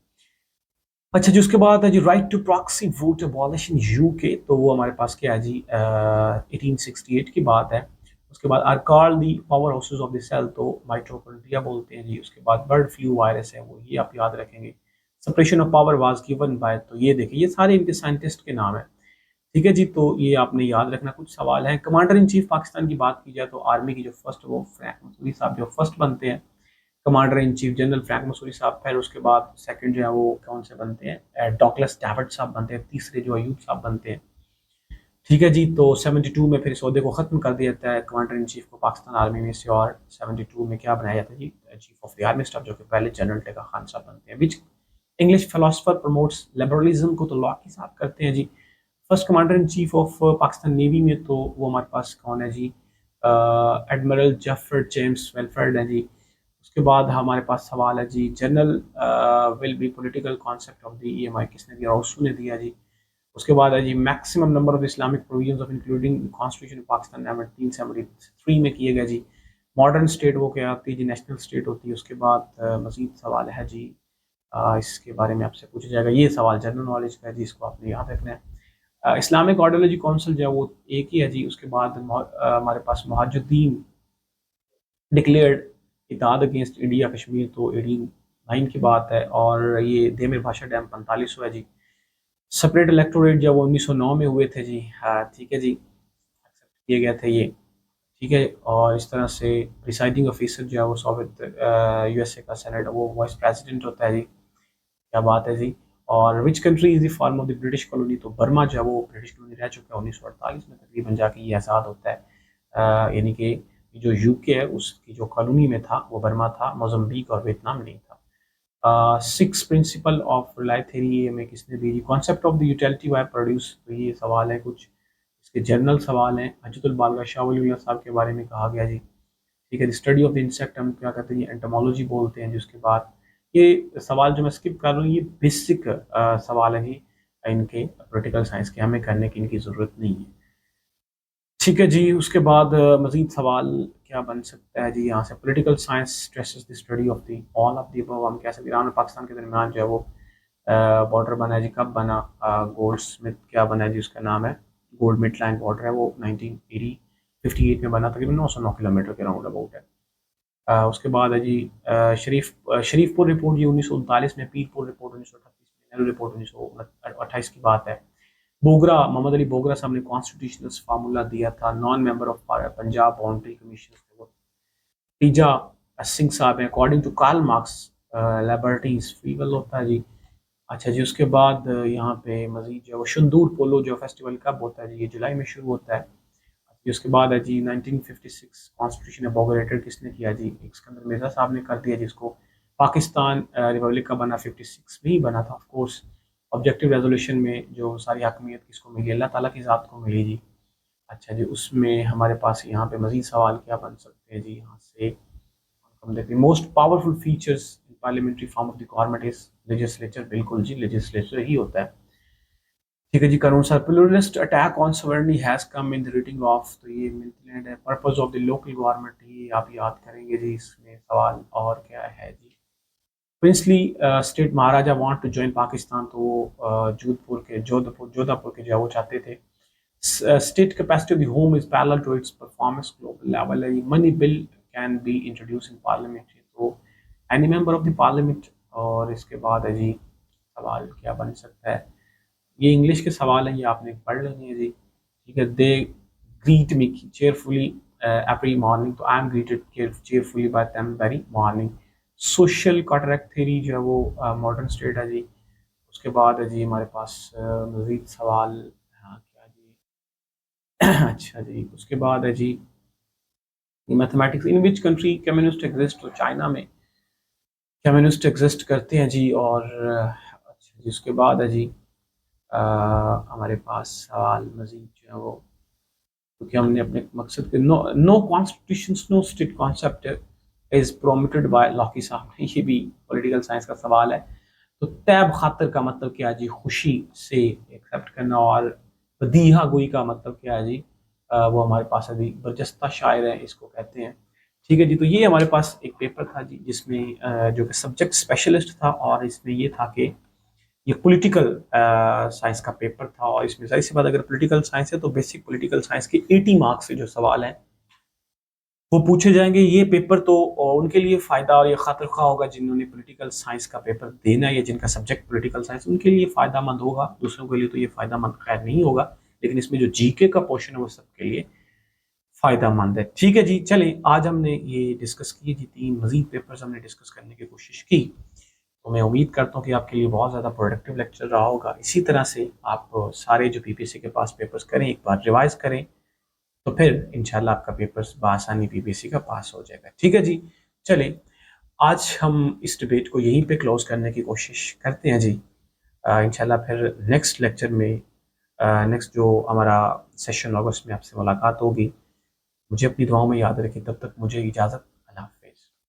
اچھا جی اس کے بعد ہے جی right to proxy vote abolition U K. تو وہ ہمارے پاس کیا ہے جی 1868 کی بات ہے. اس کے بعد are call the powerhouses of the cell تو مائٹوکونڈریا بولتے ہیں جی. اس کے بعد برڈ فلو وائرس ہے وہ، یہ آپ یاد رکھیں گے. Separation of power was given by. تو یہ دیکھیں یہ سارے ان کے سائنٹسٹ کے نام ہیں. ٹھیک ہے جی، تو یہ آپ نے یاد رکھنا. کچھ سوال ہیں. کمانڈر ان چیف پاکستان کی بات کی جائے تو آرمی کی جو فرسٹ وہ فرینک مسوری صاحب جو فرسٹ بنتے ہیں commander in chief, general Frank Mussoorie صاحب. پھر اس کے بعد سیکنڈ جو ہے وہ کون سے بنتے ہیں؟ ڈاکلس ڈیوڈ صاحب بنتے ہیں. تیسرے جو ایوب صاحب بنتے ہیں. ٹھیک ہے جی، تو 72 میں پھر اس عہدے کو ختم کر دیا جاتا ہے کمانڈر ان چیف کو پاکستان آرمی میں سے. اور 72 میں کیا بنایا جاتا ہے جی chief of the army staff, جو کہ پہلے جنرل ٹیکا خان صاحب بنتے ہیں. Which English philosopher promotes liberalism کو؟ تو لاکی صاحب کرتے ہیں جی. First commander in chief of Pakistan navy میں تو وہ ہمارے پاس کون ہے جی؟ ایڈمرل جیفرڈ جیمس ویلفرڈ ہے جی. اس کے بعد ہمارے پاس سوال ہے جی general will be political concept of the E M I کس نے دیا؟ اوسو نے دیا جی. اس کے بعد ہے جی maximum number of Islamic provisions of including constitution Pakistan 1973 میں کیے گئے جی. ماڈرن اسٹیٹ وہ کیا ہوتی ہے جی؟ نیشنل اسٹیٹ ہوتی ہے. اس کے بعد مزید سوال ہے جی اس کے بارے میں آپ سے پوچھا جائے گا. یہ سوال جنرل نالج کا ہے جی، اس کو آپ نے یاد رکھنا ہے. اسلامک آئیڈیالوجی کونسل جو ہے وہ ایک ہی ہے جی. اس کے بعد ہمارے پاس مہاجدین ڈکلیئرڈ اتحاد اگینسٹ انڈیا کشمیر تو 89 کی بات ہے، اور یہ دیمر بھاشا ڈیم 4500 ہے جی. سپریٹ الیکٹوریٹ جو وہ 1909 میں ہوئے تھے جی. ٹھیک ہے جی، ایکسیپٹ کیے گئے تھے یہ. ٹھیک ہے، اور اس طرح سے پریسائڈنگ آفیسر جو ہے وہ سوویت یو ایس اے کا سینیٹ وہ وائس پریزیڈنٹ ہوتا ہے جی. کیا بات ہے جی. اور which country is the form of the British colony? تو برما جو ہے وہ برٹش کالونی رہ چکا ہے 1948 میں تقریباً جا کے یہ آزاد ہوتا ہے. یعنی کہ جو یو کے ہے اس کی جو کالونی میں تھا وہ برما تھا، موزمبیق اور ویتنام نہیں تھا. Six principle of relay theory میں کس نے دی جی؟ Concept of the utility why produce. تو یہ سوال ہے کچھ اس کے جنرل سوال ہیں. حجت البالغہ شاہ ولی اللہ صاحب کے بارے میں کہا گیا جی. ٹھیک ہے، اسٹڈی آف دی انسیکٹ ہم کیا کہتے ہیں؟ انٹمولوجی بولتے ہیں جی. اس کے بعد یہ سوال جو میں اسکپ کر رہا ہوں یہ بیسک سوال ہے جی ان کے پولیٹیکل سائنس کے، ہمیں کرنے کی ان کی ضرورت نہیں ہے. ٹھیک ہے جی. اس کے بعد مزید سوال کیا بن سکتا ہے جی یہاں سے؟ Political science stresses the study of the all of the above. ہم کہہ سکتے ہیں ایران اور پاکستان کے درمیان جو ہے وہ بارڈر بنا ہے جی. کب بنا؟ گولڈ سمتھ کیا بنا ہے جی؟ اس کا نام ہے گولڈ مٹ لائن بارڈر ہے، وہ 1958 میں بنا، تقریباً 909 کلومیٹر کے راؤنڈ اباؤٹ ہے. اس کے بعد ہے جی شریف پور رپورٹ جی 1939 میں، پیر پور رپورٹ 1938 میں، نہرو رپورٹ 1928 کی بات ہے. بوگرا محمد علی بوگرا صاحب نے کانسٹیٹیوشنل فارمولا دیا تھا. Non member of Punjab boundary commission تھے وہ. تیجا سنگھ صاحب ہیں. According to Karl Marx liberties fuel ہوتا ہے جی. اچھا جی. اس کے بعد یہاں پہ مزید جو ہے وہ شندور پولو جو فیسٹیول کب ہوتا ہے جی؟ یہ جولائی میں شروع ہوتا ہے. اس کے بعد ہے جی 1956 کانسٹیٹیوشن ابوگریٹڈ کس نے کیا جی؟ اسکندر مرزا صاحب نے کر دیا جس کو. پاکستان ریپبلک کا بنا 56 میں ہی بنا تھا آف کورس. آبجیکٹیو ریزولوشن میں جو ساری حکمیت کس کو ملی؟ اللہ تعالیٰ کی ذات کو ملی جی. اچھا جی. اس میں ہمارے پاس یہاں پہ مزید سوال کیا بن سکتے ہیں جی یہاں سے؟ ہم دیکھیں most powerful features in parliamentary form of the government is legislature. بالکل جی، لیجسلیچر ہی ہوتا ہے. ٹھیک ہے جی. قانون سر pluralist attack on sovereignty has come in the rating of. تو یہ ملٹی لینڈ ہے. Purpose of the local government یہ آپ یاد کریں گے جی. اس میں سوال اور کیا ہے جی؟ Princely state Maharaja want to join Pakistan, تو وہ جودھا پور کے جو ہے وہ چاہتے تھے. State capacity of the home is parallel to its performance global level. Money bill can be introduce in parliament. تو any member of the parliament. اور اس کے بعد ہے جی سوال کیا بن سکتا ہے؟ یہ انگلش کے سوال ہیں، یہ آپ نے پڑھ لینے ہیں جی. ٹھیک ہے. They greet me cheerfully every morning. تو I am greeted cheerfully by them very morning. Social contract theory جو ہے وہ ماڈرن اسٹیٹ ہے جی. اس کے بعد ہے جی ہمارے پاس مزید سوال کیا جی؟ اچھا جی. اس کے بعد ہے جی mathematics in which country communist exist. تو چائنا میں کمیونسٹ ایگزسٹ کرتے ہیں جی. اور اچھا جی. اس کے بعد ہے جی ہمارے پاس سوال مزید جو ہے وہ، کیونکہ ہم نے اپنے مقصد کے no constitutions no state concept is promoted by لاکی صاحب. یہ بھی پولیٹیکل سائنس کا سوال ہے. تو طیب خاطر کا مطلب کیا ہے جی؟ خوشی سے ایکسیپٹ کرنا. اور بدیہہ گوئی کا مطلب کیا ہے جی؟ وہ ہمارے پاس ابھی برجستہ شاعر ہے اس کو کہتے ہیں. ٹھیک ہے جی. تو یہ ہمارے پاس ایک پیپر تھا جی جس میں جو کہ سبجیکٹ اسپیشلسٹ تھا، اور اس میں یہ تھا کہ یہ پولیٹیکل سائنس کا پیپر تھا. اور اس میں ظاہر سی بات اگر پولیٹیکل سائنس ہے تو بیسک پولیٹیکل سائنس کے 80 مارکس سے جو سوال ہیں وہ پوچھے جائیں گے. یہ پیپر تو ان کے لیے فائدہ اور یہ خاطر خواہ ہوگا جنہوں نے پولیٹیکل سائنس کا پیپر دینا ہے یا جن کا سبجیکٹ پولیٹیکل سائنس، ان کے لیے فائدہ مند ہوگا. دوسروں کے لیے تو یہ فائدہ مند خیر نہیں ہوگا. لیکن اس میں جو جی کے کا پورشن ہے وہ سب کے لیے فائدہ مند ہے. ٹھیک ہے جی. چلیں آج ہم نے یہ ڈسکس کی جی 3 مزید پیپرز ہم نے ڈسکس کرنے کی کوشش کی. تو میں امید کرتا ہوں کہ آپ کے لیے بہت زیادہ پروڈکٹیو لیکچر رہا ہوگا. اسی طرح سے آپ سارے جو پی پی ایس سی کے پاس پیپرز کریں، ایک بار ریوائز کریں، تو پھر انشاءاللہ آپ کا پیپر بآسانی پی پی ایس سی کا پاس ہو جائے گا. ٹھیک ہے جی. چلیں آج ہم اس ڈبیٹ کو یہیں پہ کلوز کرنے کی کوشش کرتے ہیں جی. انشاءاللہ پھر نیکسٹ لیکچر میں نیکسٹ جو ہمارا سیشن اگست میں آپ سے ملاقات ہوگی. مجھے اپنی دعاؤں میں یاد رکھیں، تب تک مجھے اجازت